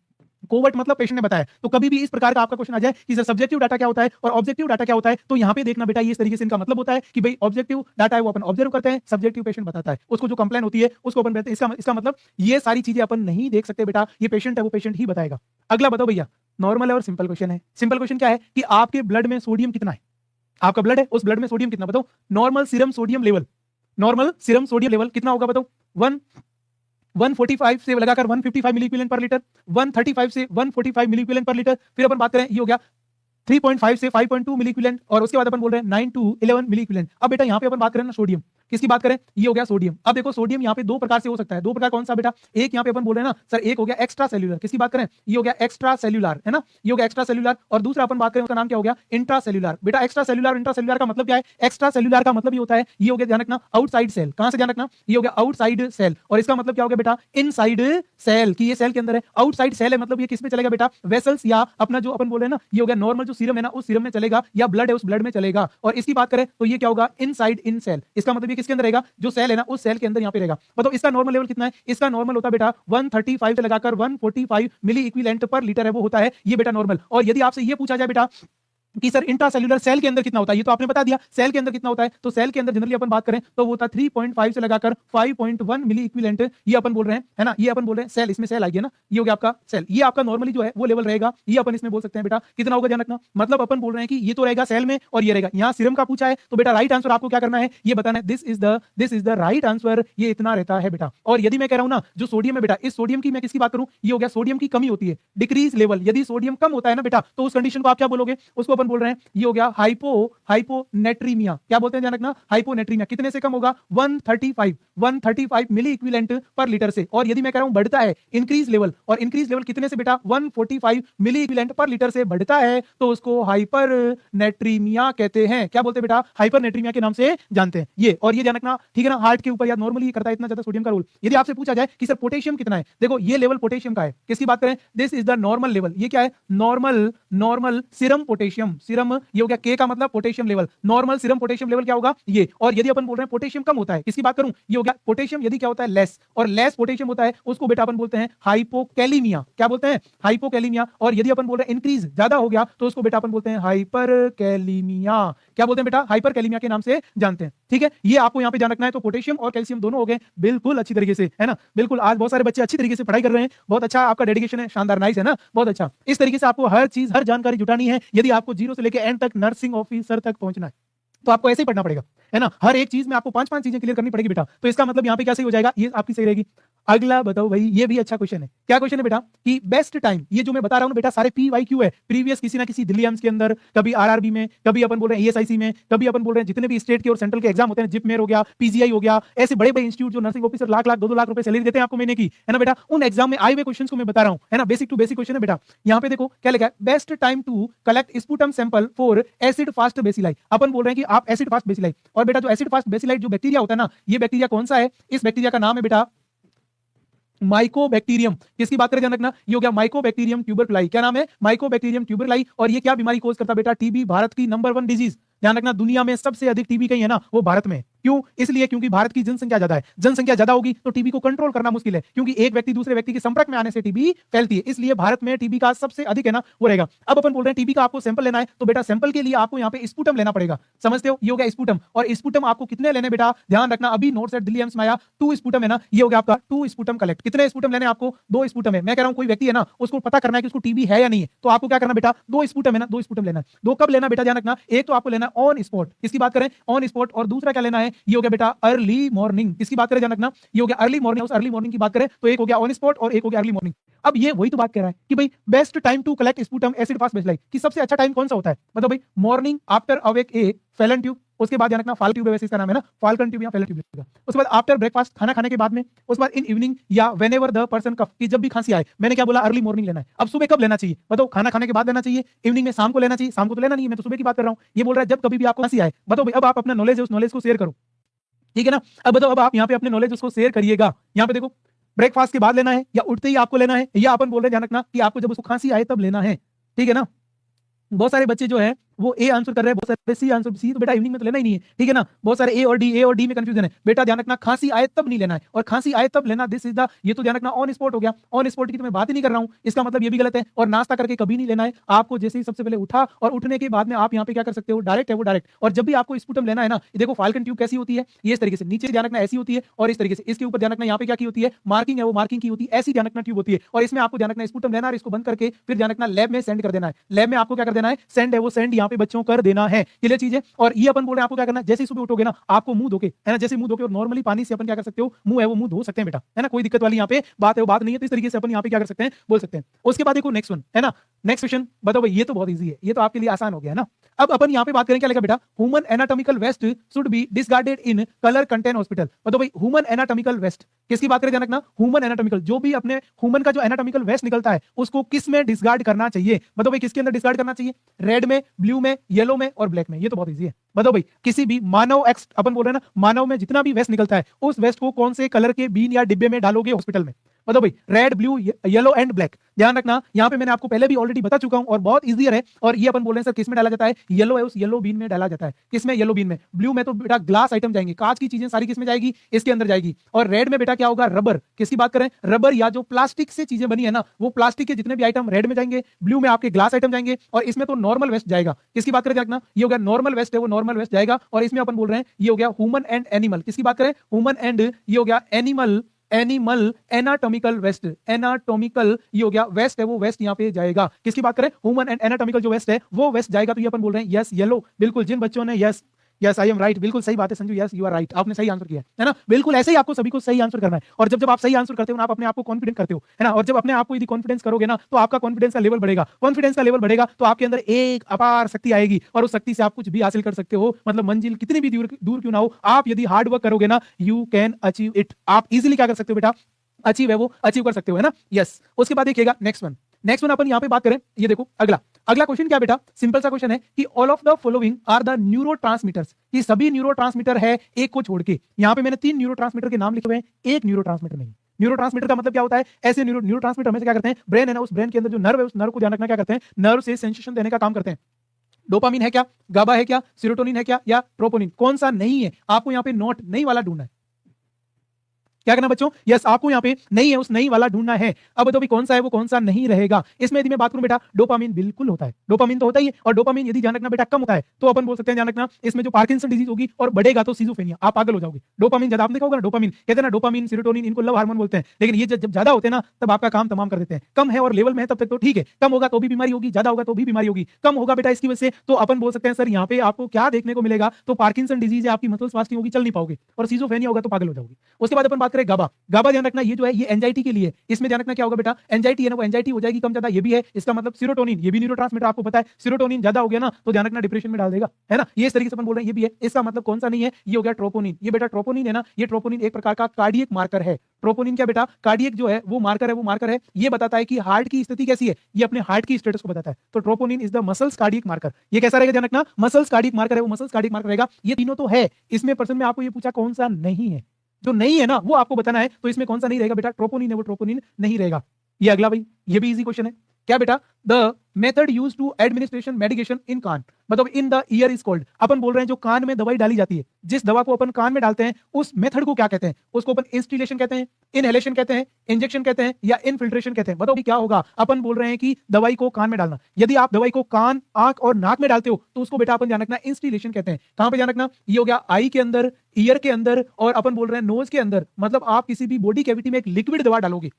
कोवर्ट मतलब पेशेंट ने बताया। तो कभी भी इस प्रकार का आपका क्वेश्चन आ जाए कि सर सब्जेक्टिव डाटा क्या होता है और ऑब्जेक्टिव डाटा क्या होता है, तो यहाँ पे देखना बेटा, ये इस तरीके से इनका मतलब होता है कि भाई ऑब्जेक्टिव डाटा है वो अपन ऑब्जर्व करते हैं, सब्जेक्टिव पेशेंट बताता है, उसको जो कंप्लेन होती है उसको अपन बताते हैं। इसका मतलब ये सारी चीजें अपन नहीं देख सकते बेटा, ये पेशेंट है वो पेशेंट ही बताएगा। अगला बताओ भैया, नॉर्मल है और सिंपल क्वेश्चन है। सिंपल क्वेश्चन क्या है कि आपके ब्लड में सोडियम कितना है, आपका ब्लड है उस ब्लड में सोडियम कितना बताओ। Normal serum sodium level, normal serum sodium level कितना होगा बताओ। 145 से लगाकर 155 मिली इक्विवेलेंट पर लीटर, 135 से 145 मिली इक्विवेलेंट पर लीटर। फिर अपन बात करें, ये हो गया 3.5 से 5.2 मिली इक्विवेलेंट, और उसके बाद अपन बोल रहे हैं 9 to 11 मिली इक्विवेलेंट। अब बेटा यहाँ पे अपन बात करें ना सोडियम, किसकी बात करें, ये हो गया सोडियम। अब देखो सोडियम यहाँ पे दो प्रकार से हो सकता है, दो प्रकार कौन सा बेटा, एक यहाँ पे अपन बोल रहे हैं ना सर, एक हो गया एक्स्ट्रा सेल्यूलर, किसकी बात करें, ये हो गया एक्स्ट्रा सेल्यूलर, है ना, ये हो गया एक्स्ट्रा सेल्यूलर, और दूसरा अपन बात करें उसका नाम क्या हो गया, इंट्रा सेल्यूलर। बेटा एक्स्ट्रा सेल्यूलर इंट्रा सेल्यूलर का मतलब क्या है, एक्स्ट्रा सेल्यूलर का मतलब ये होता है, ये हो गया ध्यान रखना आउटसाइड सेल, कहां से ध्यान रखना, ये हो गया आउटसाइड सेल, और इसका मतलब क्या हो गया बेटा, इनसाइड सेल, की ये सेल के अंदर है। आउटसाइड सेल है मतलब ये किस में चलेगा बेटा, वेसल्स या अपना जो अपन बोल रहे हैं ना, ये हो गया नॉर्मल जो सीरम है ना उस सीरम में चलेगा, या ब्लड है उस ब्लड में चलेगा। और इसकी बात करें तो ये क्या होगा, इनसाइड इन सेल, इसका मतलब ये किसके अंदर रहेगा, जो सेल है ना उस सेल के अंदर यहाँ पे रहेगा। बताओ इसका नॉर्मल लेवल कितना है, इसका नॉर्मल होता है बेटा 135 से लगाकर 145 मिली इक्विवेलेंट पर लीटर है वो होता है ये बेटा नॉर्मल। और यदि आपसे ये पूछा जाए बेटा कि सर इंट्रासेल्युलर सेल के अंदर कितना होता है, ये तो आपने बता दिया सेल के अंदर कितना होता है, तो सेल के अंदर जनरली अपन बात करें तो वो होता है 3.5 से लगाकर 5.1 मिली इक्विवेलेंट, ये अपन बोल रहे हैं, है ना, ये अपन बोल रहे हैं सेल, इसमें सेल आएगी ना, ये हो गया आपका सेल, ये आपका नॉर्मली जो है वो लेवल रहेगा, ये अपन इसमें बोल सकते हैं बेटा कितना होगा ध्यान रखना। मतलब अपन बोल रहे हैं कि ये तो रहेगा सेल में और ये रहेगा, यहाँ सीरम का पूछा है तो बेटा राइट आंसर आपको क्या करना है, ये बताना है, this is the right answer, ये इतना रहता है बेटा। और यदि मैं कह रहा हूं ना जो सोडियम है बेटा, इस सोडियम की मैं किसकी बात करूं, ये हो गया सोडियम की कमी होती है, डिक्रीज लेवल, यदि सोडियम कम होता है ना बेटा तो उस कंडीशन को आप क्या बोलोगे, उसको अपन बोल रहे हैं ये हो गया हाइपोनेट्रीमिया, क्या बोलते हैं ध्यान रखना, हाइपोनेट्रीमिया। कितने से कम होगा, 135 मिली इक्विवेलेंट पर लीटर से। और यदि मैं कह रहा हूं बढ़ता है, इंक्रीज लेवल, और इंक्रीज लेवल कितने से बेटा, 145 मिली इक्विवेलेंट पर लीटर से बढ़ता है तो उसको हाइपरनेट्रीमिया कहते हैं। क्या बोलते हैं बेटा, हाइपरनेट्रीमिया के नाम से जानते हैं ये। और ये ध्यान रखना ठीक है ना, हार्ट के ऊपर या नॉर्मली करता है इतना ज्यादा सोडियम का रोल। यदि आपसे पूछा जाए कि सर पोटेशियम कितना है, देखो ये लेवल पोटेशियम का है, किसकी बात करें, this is the normal level, ये क्या है, नॉर्मल सीरम पोटेशियम, सीरम ये हो गया के का मतलब potassium level, normal serum potassium level क्या होगा ये। और यदि अपन बोल रहे हैं पोटेशियम कम होता है, किसकी बात करूं, ये हो गया पोटेशियम यदि क्या होता है लेस, और लेस पोटेशियम होता है उसको बेटा अपन बोलते हैं हाइपोकैलीमिया, क्या बोलते हैं, हाइपोकैलीमिया। और यदि अपन बोल रहे हैं इंक्रीज ज्यादा हो गया तो उसको बेटा अपन बोलते हैं हाइपरकैलीमिया, क्या बोलते हैं बेटा, हाइपरकैलीमिया के नाम से जानते हैं। ठीक है, ये आपको यहाँ पे ध्यान रखना है। तो पोटेशियम और कैल्शियम दोनों हो गए बिल्कुल अच्छी तरीके से, है ना, बिल्कुल। आज बहुत सारे बच्चे अच्छी तरीके से पढ़ाई कर रहे हैं, बहुत अच्छा आपका डेडिकेशन है, शानदार, नाइस है ना, बहुत अच्छा। इस तरीके से आपको हर चीज हर जानकारी जुटानी है यदि आपको जीरो से लेकर एंड तक नर्सिंग ऑफिसर तक पहुंचना है, तो आपको ऐसे ही पढ़ना पड़ेगा, है ना, हर एक चीज में आपको 5-5 चीजें क्लियर करनी पड़ेगी बेटा। तो इसका मतलब यहाँ पे क्या सही हो जाएगा, ये आपकी सही रहेगी। अगला बताओ भाई, ये भी अच्छा क्वेश्चन है, क्या क्वेश्चन है बेटा कि बेस्ट टाइम, ये जो मैं बता रहा हूं बेटा सारे PYQ है, प्रीवियस किसी ना किसी दिल्ली एम्स के अंदर, कभी RRB में, कभी अपन बोल रहे हैं ESIC में, कभी अपन बोल रहे हैं जितने भी स्टेट के और सेंट्रल के एग्जाम होते हैं, जिपमेर हो गया, PGI हो गया, ऐसे बड़े बड़े इंस्टीट्यूट जो नर्सिंग ऑफिसर लाख 2-2 लाख रुपए सैलरी देते हैं आपको महीने की, है ना बेटा, उन एग्जाम में आए हुए क्वेश्चन को मैं बता रहा हूं, है ना, बेसिक टू बेसिक क्वेश्चन है बेटा। यहाँ पे देखो क्या लिखा है, best time to collect sputum sample for acid fast bacilli. अपन बोल रहे हैं कि आप एसिड फास्ट बेसिलाई, और बेटा जो एसिड फास्ट बेसिलाई जो बैक्टीरिया होता है ना, ये बैक्टीरिया कौन सा है, इस बैक्टीरिया का नाम है बेटा माइकोबैक्टीरियम। किसकी बात करें ध्यान रखना, ये हो गया माइकोबैक्टीरियम ट्यूबरकुलाई, क्या नाम है, माइकोबैक्टीरियम ट्यूबरकुलाई। और ये क्या बीमारी कोज करता है बेटा, टीबी, भारत की नंबर 1 डिजीज। ध्यान रखना दुनिया में सबसे अधिक टीबी कहीं है ना वो भारत में। क्यों, इसलिए क्योंकि भारत की जनसंख्या ज्यादा है, जनसंख्या ज्यादा होगी तो टीबी को कंट्रोल करना मुश्किल है, क्योंकि एक व्यक्ति दूसरे व्यक्ति के संपर्क में आने से टीबी फैलती है, इसलिए भारत में टीबी का सबसे अधिक है ना वो रहेगा। अब अपन बोल रहे हैं टीबी का आपको सैंपल लेना है, तो बेटा सैंपल के लिए आपको यहाँ पे स्पूटम लेना पड़ेगा, समझते हो, ये हो गया स्पूटम। और स्पूटम आपको कितने लेने बेटा, ध्यान रखना, अभी नोट सेट दिल्ली एम्स में आया 2 स्पूटम है ना, ये हो गया आपका 2 स्पूटम कलेक्ट। कितने स्पूटम लेने आपको, 2 स्पूटम है। मैं कह रहा हूं कोई व्यक्ति है ना उसको पता करना है कि उसको टीबी है या नहीं है, तो आपको क्या करना बेटा, 2 स्पूटम है ना, 2 स्पूटम लेना है। 2 कब लेना बेटा, ध्यान रखना, एक तो आपको लेना ऑन स्पॉट, किसकी बात करें, ऑन स्पॉट, और दूसरा क्या लेना है, ये हो गया बेटा अर्ली मॉर्निंग, किसकी बात करें ध्यान रखना, ये हो गया अर्ली मॉर्निंग। उस अर्ली मॉर्निंग की बात करें तो एक हो गया ऑन स्पॉट और एक हो गया अर्ली मॉर्निंग। अब ये वही तो बात कह रहा है कि भाई best time to collect sputum acid fast bacilli, कि सबसे अच्छा टाइम कौन सा होता है, मतलब भाई मॉर्निंग आफ्टर अवेक ए फैलन ट्यूब, उसके बाद ध्यान रखना फाल ट्यूब है वैसे इसका नाम है ना, फाल्कन ट्यूब या फैलन ट्यूब लगेगा। उसके बाद आफ्टर ब्रेकफास्ट, खाना खाने के बाद में, उसके बाद इन इवनिंग या व्हेनेवर द पर्सन कफ, कि जब भी खांसी आए। मैंने क्या बोला, अर्ली मॉर्निंग लेना है। अब सुबह कब लेना चाहिए बताओ, खाना खाने के बाद लेना चाहिए, इवनिंग में शाम को लेना चाहिए, शाम को तो लेना नहीं है, मैं तो सुबह की बात कर रहा हूं। ये बोल रहा है जब कभी भी आपको खांसी आए, बताओ भाई, अब आप अपना नॉलेज है उस नॉलेज को शेयर करो, ठीक है ना। अब बताओ, अब आप यहाँ पे अपने नॉलेज उसको शेयर करिएगा। यहाँ पे देखो ब्रेकफास्ट के बाद लेना है या उठते ही आपको लेना है, या अपन बोल रहे हैं ध्यान रखना कि आपको जब उसको खांसी आए तब लेना है, ठीक है ना। बहुत सारे बच्चे जो है वो ए आंसर कर रहे हैं, बहुत सारे सी आंसर, सी तो बेटा इवनिंग में तो लेना ही नहीं है, ठीक है ना। बहुत सारे ए और डी में कंफ्यूजन है बेटा, ध्यान रखना खांसी आए तब नहीं लेना है, और खांसी आए तब लेना, दिस इज द, ये तो ध्यान रखना ऑन स्पॉट हो गया, ऑन स्पॉट की तो मैं बात ही नहीं कर रहा हूं, इसका मतलब ये भी गलत है। और नाश्ता करके कभी नहीं लेना है, आपको जैसे ही सबसे पहले उठा और उठने के बाद में आप यहाँ पे क्या कर सकते हो, डायरेक्ट है वो डायरेक्ट। और जब भी आपको स्पुटम लेना है ना, देखो फाल्कन ट्यूब कैसी होती है, ये इस तरीके से नीचे ध्यान रखना ऐसी होती है, और इस तरीके से इसके ऊपर ध्यान रखना यहाँ पे क्या की होती है, मार्किंग है वो मार्किंग की होती है, ऐसी ध्यान रखना ट्यूब होती है। और इसमें आपको ध्यान रखना स्पुटम लेना है, इसको बंद करके फिर ध्यान रखना लैब में सेंड कर देना है, लैब में आपको क्या कर देना है, सेंड है वो सेंड यहाँ पे बच्चों कर देना है, क्लियर चीज है। और ये अपन बोल रहे हैं आपको क्या करना है, जैसे ही सुबह उठोगे ना आपको मुंह धोके, है ना, जैसे मुंह धोके और नॉर्मली पानी से अपन क्या कर सकते हो, मुंह है वो मुंह धो सकते हैं बेटा, है ना, कोई दिक्कत वाली यहाँ पे बात है वो बात नहीं है। तो इस तरीके से अपन यहाँ पे क्या कर सकते हैं, बोल सकते हैं। उसके बाद देखो नेक्स्ट वन, है ना, नेक्स्ट क्वेश्चन बताओ भाई, ये तो बहुत इजी है, ये तो आपके लिए आसान हो गया है ना। अब अपन यहाँ पे बात करें क्या लिखा बेटा, human anatomical waste should be discarded in colour contain hospital. बताओ भाई ह्यूमन एनाटॉमिकल वेस्ट किसकी बात करें, ध्यान रखना ह्यूमन एनाटॉमिकल, जो भी अपने ह्यूमन का जो एनाटॉमिकल वेस्ट निकलता है उसको किस में डिसकार्ड करना चाहिए। बताओ भाई किसके अंदर डिसकार्ड करना चाहिए, रेड में, ब्लू में, येलो में और ब्लैक में, ये तो बहुत इजी है। बताओ भाई किसी भी मानव एक्स, अपन बोल रहे हैं ना, मानव में जितना भी वेस्ट निकलता है उस वेस्ट को कौन से कलर के बीन या डिब्बे में डालोगे हॉस्पिटल में। बताओ भाई red, blue, yellow and black. ध्यान रखना यहाँ पे मैंने आपको पहले भी ऑलरेडी बता चुका हूं और बहुत इजियर है। और ये अपन बोल रहे हैं सर किस में डाला जाता है, येलो है उस येलो बीन में डाला जाता है, किसमें, येलो बीन में। ब्लू में तो बेटा ग्लास आइटम जाएंगे, कांच की चीजें सारी किसमें जाएगी, इसके अंदर जाएगी। और रेड में बेटा क्या होगा, रबर, किसकी बात करें, रबर या जो प्लास्टिक से चीजें बनी है ना, वो प्लास्टिक के जितने भी आइटम रेड में जाएंगे। ब्लू में आपके ग्लास आइटम जाएंगे, और इसमें तो नॉर्मल वेस्ट जाएगा, किसकी बात करें रखना, ये हो गया नॉर्मल वेस्ट है वो नॉर्मल वेस्ट जाएगा। और इसमें अपन बोल रहे हैं ये हो गया ह्यूमन एंड एनिमल, किसकी बात करें, ह्यूमन एंड, ये हो गया animal, animal anatomical waste, anatomical ये हो गया वेस्ट है वो वेस्ट यहाँ पे जाएगा, किसकी बात करें, ह्यूमन एंड एनाटॉमिकल जो वेस्ट है वो वेस्ट जाएगा। तो ये अपन बोल रहे हैं यस येलो, बिल्कुल जिन बच्चों ने yes yes I am right, बिल्कुल सही बात है Sanju, yes you are right, आपने सही आंसर किया है ना। बिल्कुल ऐसे ही आपको सभी को सही आंसर करना है। और जब जब आप सही आंसर करते हो ना, आप अपने आप को कॉन्फिडेंट करते हो, है ना। और जब अपने आप को यदि कॉन्फिडेंस करोगे ना, तो आपका कॉन्फिडेंस का लेवल बढ़ेगा, कॉन्फिडेंस का लेवल बढ़ेगा तो आपके अंदर एक अपार शक्ति आएगी, और उस शक्ति से आप कुछ भी हासिल कर सकते हो। मतलब मंजिल कितनी भी दूर क्यों ना हो, आप यदि हार्ड वर्क करोगे ना, यू कैन अचीव इट। आप इजिली क्या कर सकते हो बेटा, अचीव है वो अचीव कर सकते हो, है ना, यस। उसके बाद देखिएगा नेक्स्ट वन अपन यहाँ पे बात करें, ये देखो अगला क्वेश्चन क्या बेटा, सिंपल सा क्वेश्चन है कि all of the following are the neurotransmitters, ये सभी न्यूरोट्रांसमीटर है, एक को छोड़ के। यहाँ पे मैंने 3 न्यूरोट्रांसमीटर के नाम लिखे हुए हैं, एक न्यूरोट्रांसमीटर नहीं। न्यूरोट्रांसमीटर का मतलब क्या होता है, ऐसे न्यूरोट्रांसमीटर हमेशा क्या करते हैं, ब्रेन है ना, उस ब्रेन के अंदर जो नर्व है उस नर्व को ध्यान रखना क्या करते हैं, नर्व से सेंसेशन देने का काम करते हैं। डोपामिन है क्या, गाबा है क्या, सेरोटोनिन है क्या, या ट्रोपोनिन, कौन सा नहीं है, आपको यहाँ पे नोट नहीं वाला ढूंढना है। क्या करना बच्चों, यस आपको यहाँ पे नहीं है उस नहीं वाला ढूंढना है। अब तो भी कौन सा है वो कौन सा नहीं रहेगा। इसमें यदि मैं बात करूं बेटा, डोपामिन बिल्कुल होता है, डोपामिन तो होता ही है। और डोपामिन यदि ध्यान रखना बेटा कम होता है तो अपन बोल सकते हैं ध्यान रखना इसमें जो पार्किंसन डिजीज होगी, और बढ़ेगा तो सिजोफ्रेनिया, आप पागल हो जाओगे। डोपामिन ज्यादा आपने देखा होगा ना, डोपामिन कहते हैं ना, डोपामिन सेरोटोनिन इनको लव हार्मोन बोलते हैं, लेकिन ये जब ज्यादा होते हैं ना तब आपका काम तमाम कर देते हैं। कम है और लेवल में है तब तक तो ठीक है, कम होगा तो भी बीमारी होगी, ज्यादा होगा तो भी बीमारी होगी। कम होगा बेटा इसकी वजह से तो अपन बोल सकते हैं सर यहाँ पे आपको क्या देखने को मिलेगा, तो पार्किंसन डिजीज है, आपकी मसल्स फास्टिंग होगी, चल नहीं पाओगे, और सिजोफ्रेनिया होगा तो पागल हो जाओगे। उसके बाद अपन बात करें गाबा, गाबा ध्यान रखना ये जो है ये एंजाइटी के लिए, इसमें ध्यान रखना क्या होगा बेटा, एंजाइटी है ना वो एंजाइटी हो जाएगी कम ज्यादा, ये भी है। इसका मतलब सेरोटोनिन, ये भी न्यूरोट्रांसमीटर आपको पता है, सेरोटोनिन ज्यादा हो गया ना तो ध्यान रखना डिप्रेशन में डाल देगा, है ना। ये इस तरीके से अपन बोल रहे हैं ये भी है। इसका मतलब कौन सा नहीं है, ये हो गया ट्रोपोनिन। ये बेटा ट्रोपोनिन है ना, ये ट्रोपोनिन एक प्रकार का कार्डियक मार्कर है। ट्रोपोनिन क्या बेटा, कार्डियक जो है वो मार्कर है, ये बताता है कि हार्ट की स्थिति कैसी है, ये अपने हार्ट की स्टेटस को बताता है। तो troponin is the muscles cardiac marker. ये कैसा रहेगा ध्यान रखना, मसल्स कार्डियक मार्कर है वो, मसल्स कार्डियक मार्कर रहेगा। ये तीनों तो है, इसमें पर्सन में आपको ये पूछा कौन सा नहीं है, जो नहीं है ना वो आपको बताना है। तो इसमें कौन सा नहीं रहेगा बेटा, ट्रोपोनिन है वो ट्रोपोनिन नहीं रहेगा। ये अगला भाई, ये भी इजी क्वेश्चन है, क्या बेटा, the method use to administration medication in कान, मतलब in the ear is called. अपन बोल रहे हैं जो कान में दवाई डाली जाती है, जिस दवा को अपन कान में डालते हैं उस मेथड को क्या कहते हैं, उसको अपन इंस्टिलेशन कहते हैं, इनहेलेशन कहते हैं, इंजेक्शन कहते हैं, या इनफिल्ट्रेशन कहते हैं। बताओ क्या होगा। अपन बोल रहे हैं कि दवाई को कान में डालना, यदि आप दवाई को कान, आंख और नाक में डालते हो तो उसको बेटा अपन ध्यान रखना इंस्टिलेशन कहते हैं। कहां पे ध्यान रखना, ये हो गया आई के अंदर, ईयर के अंदर, और अपन बोल रहे हैं नोज के अंदर। मतलब आप किसी भी बॉडी कैविटी में एक लिक्विड दवा डालोगे,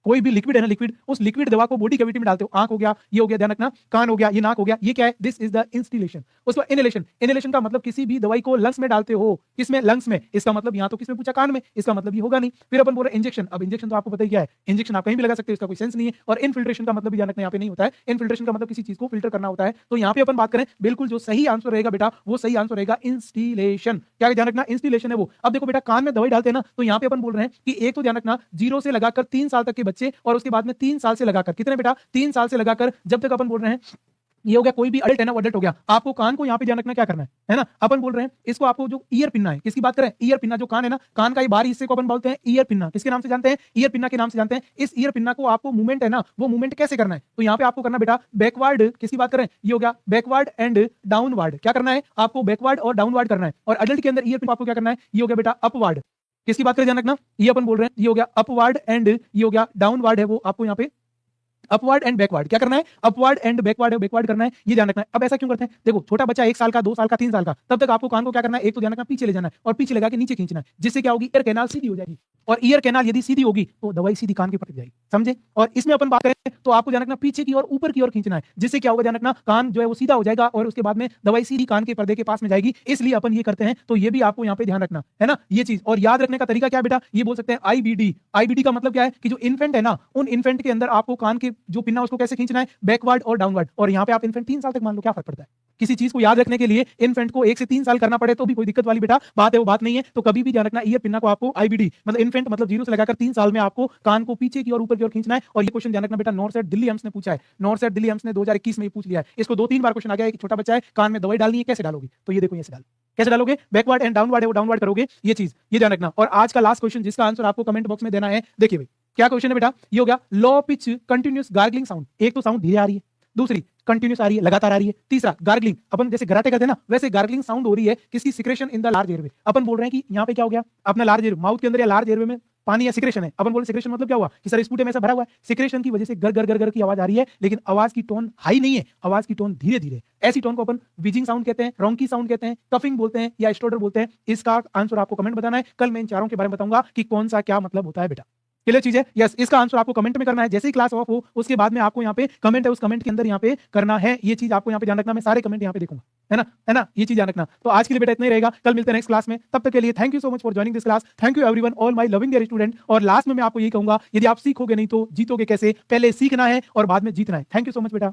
कोई भी लिक्विड है ना, लिक्विड, उस लिक्विड दवा को बॉडी कैविटी में डालते हो। आंख हो गया, ये हो गया ध्यान रखना, कान हो गया, ये नाक हो गया, ये क्या है, दिस इज द इंस्टिलेशन। उसके बाद इनहेलेशन, इनहेलेशन का मतलब किसी भी दवाई को लंग्स में डालते हो, किसमें, लंग्स में। इसका मतलब यहाँ तो किसमें पूछा, कान में, इसका मतलब ये होगा नहीं। फिर अपन बोल रहे हैं इंजेक्शन, अब इंजेक्शन तो आपको पता ही क्या है, इंजेक्शन आप कहीं भी लगा सकते हो, इसका कोई सेंस नहीं है। और इनफिल्ट्रेशन का मतलब भी ध्यान रखना यहाँ पे नहीं होता है, इनफिल्ट्रेशन का मतलब किसी चीज को फिल्टर करना होता है। तो यहाँ पे अपन बात करें, बिल्कुल जो सही आंसर रहेगा बेटा वो सही आंसर रहेगा इंस्टिलेशन। क्या ध्यान रखना, इंस्टिलेशन है वो। अब देखो बेटा कान में दवाई डालते हैं ना, तो यहाँ पे अपन बोल रहे हैं कि एक तो ध्यान रखना 0 से लगाकर 3 साल तक के बच्चे, और उसके बाद में 3 साल से लगाकर, कितने बेटा, 3 साल से लगाकर जब तक अपन बोल रहे हैं ये हो गया, कोई भी अडल्ट है ना वो अडल्ट हो गया। आपको कान को यहाँ पे ध्यान रखना क्या करना है ना। अपन बोल रहे हैं इसको, आपको जो ईयर पिन्ना है, किसकी बात करें, ईयर पिन्ना, जो कान है ना, कान का ये बाहरी हिस्से को अपन बोलते हैं ईयर पिन्ना। किसके नाम से जानते हैं, ईयर पिन्ना के नाम से जानते हैं। इस ईयर पिन्ना को आपको मूवमेंट है ना, वो मूवमेंट कैसे करना है, तो यहाँ पे आपको करना बेटा बैकवर्ड, किसकी बात करें, ये हो गया बैकवर्ड एंड डाउनवर्ड। क्या करना है आपको, बैकवर्ड और डाउनवर्ड करना है। और अडल्ट के अंदर ईयर पिन आपको क्या करना है, ये हो गया बेटा अपवर्ड। किसकी बात करें ध्यान रखना, ये अपन बोल रहे हैं, ये हो गया अपवर्ड एंड ये हो गया डाउनवर्ड है, वो आपको यहाँ पे अपवर्ड एंड बैकवर्ड क्या करना है, अपवर्ड एंड बैकवर्ड है, बैकवर्ड करना है, ये ध्यान रखना है। अब ऐसा क्यों करते हैं, देखो छोटा बच्चा 1 साल का, 2 साल का, 3 साल का, तब तक आपको कान को क्या करना है, एक तो ध्यान रखना पीछे ले जाना है और पीछे लगा के नीचे खींचना है, जिससे क्या होगी, ईयर कैनाल सीधी हो जाएगी। और ईयर कैनाल यदि सीधी होगी तो दवाई सीधी कान के पकड़ जाएगी, समझे। और इसमें अपन बात करें तो आपको ध्यान रखना पीछे की और ऊपर की ओर खींचना है, जिससे क्या होगा, ध्यान रखना कान जो है वो सीधा हो जाएगा और उसके बाद में दवाई सीधी कान के पर्दे के पास में जाएगी, इसलिए अपन ये करते हैं। तो ये भी आपको यहाँ पे ध्यान रखना है ना, ये चीज। और याद रखने का तरीका क्या है बेटा, ये बोल सकते हैं आईबीडी। आईबीडी का मतलब क्या है कि जो इन्फेंट है ना, उन इन्फेंट के अंदर आपको कान के जो पिन्ना उसको कैसे खींचना है, बैकवर्ड और डाउनवर्ड। और यहाँ पे आप इन्फेंट 3 साल तक मान लो, क्या फर्क पड़ता है। किसी चीज को याद रखने के लिए इन्फेंट को 1 से 3 साल करना पड़े तो भी कोई दिक्कत वाली बेटा बात है, वो बात नहीं है। तो कभी भी ध्यान रखना ईयर पिन्ना को आपको आईबीडी मतलब इन्फेंट मतलब 0 से लगाकर 3 साल में आपको कान को पीछे की और ऊपर की ओर खींचना है। और ये क्वेश्चन ध्यान रखना बेटा, नॉर्सेट दिल्ली एम्स ने पूछा है, नॉर्सेट दिल्ली एम्स ने 2021 में ये पूछ लिया है। इसको 2-3 बार क्वेश्चन आ गया है कि छोटा बच्चा है, कान में दवाई डालनी है, कैसे डालोगे, तो ये देखो ऐसे डालो, कैसे डालोगे, बैकवर्ड एंड डाउनवर्ड है वो डाउनवर्ड करोगे, ये चीज ये ध्यान रखना। और आज का लास्ट क्वेश्चन जिसका आंसर आपको कमेंट बॉक्स में देना है, देखिए भाई क्या क्वेश्चन है बेटा, ये हो गया low pitch continuous gargling sound. एक तो साउंड धीरे आ रही है, दूसरी कंटिन्यूस आ रही है, लगातार आ रही है, तीसरा गार्गलिंग, अपन जैसे गराटे करते हैं ना वैसे गार्गलिंग साउंड हो रही है, किसकी, secretion in the large airway. अपन बोल रहे हैं कि यहाँ पे क्या हो गया, अपना लार्ज एयर माउथ के अंदर या लार्ज एयरवे में पानी या सिक्रेशन है। अपन बोल सिक्रेशन मतलब क्या हुआ कि सर स्पूटे में ऐसा भरा हुआ है, सिक्रेशन की वजह से गर गर गर गर की आवाज आ रही है, लेकिन आवाज की टोन हाई नहीं है, आवाज की टोन धीरे धीरे। ऐसी टोन को अपन विजिंग साउंड कहते हैं, रोंकी साउंड कहते हैं, कफिंग बोलते हैं या स्टोडर बोलते हैं। इसका आंसर आपको कमेंट बताना है। कल मैं इन चारों के बारे में बताऊंगा कि कौन सा क्या मतलब होता है बेटा। क्लियर चीज है, यस। इसका आंसर आपको कमेंट में करना है, जैसे ही क्लास ऑफ हो उसके बाद में आपको यहाँ पे कमेंट है, उस कमेंट के अंदर यहाँ पे करना है। ये चीज आपको यहाँ पे ध्यान रखना, मैं सारे कमेंट यहाँ पे देखूंगा, है ना, ये चीज ध्यान रखना। तो आज के लिए बेटा इतना ही रहेगा, कल मिलते हैं नेक्स्ट क्लास में। तब तक के लिए thank you so much for joining this class, thank you everyone, all my loving dear student. और लास्ट में मैं आपको यही कहूंगा, यदि आप सीखोगे नहीं तो जीतोगे कैसे, पहले सीखना है और बाद में जीतना है। थैंक यू सो मच बेटा।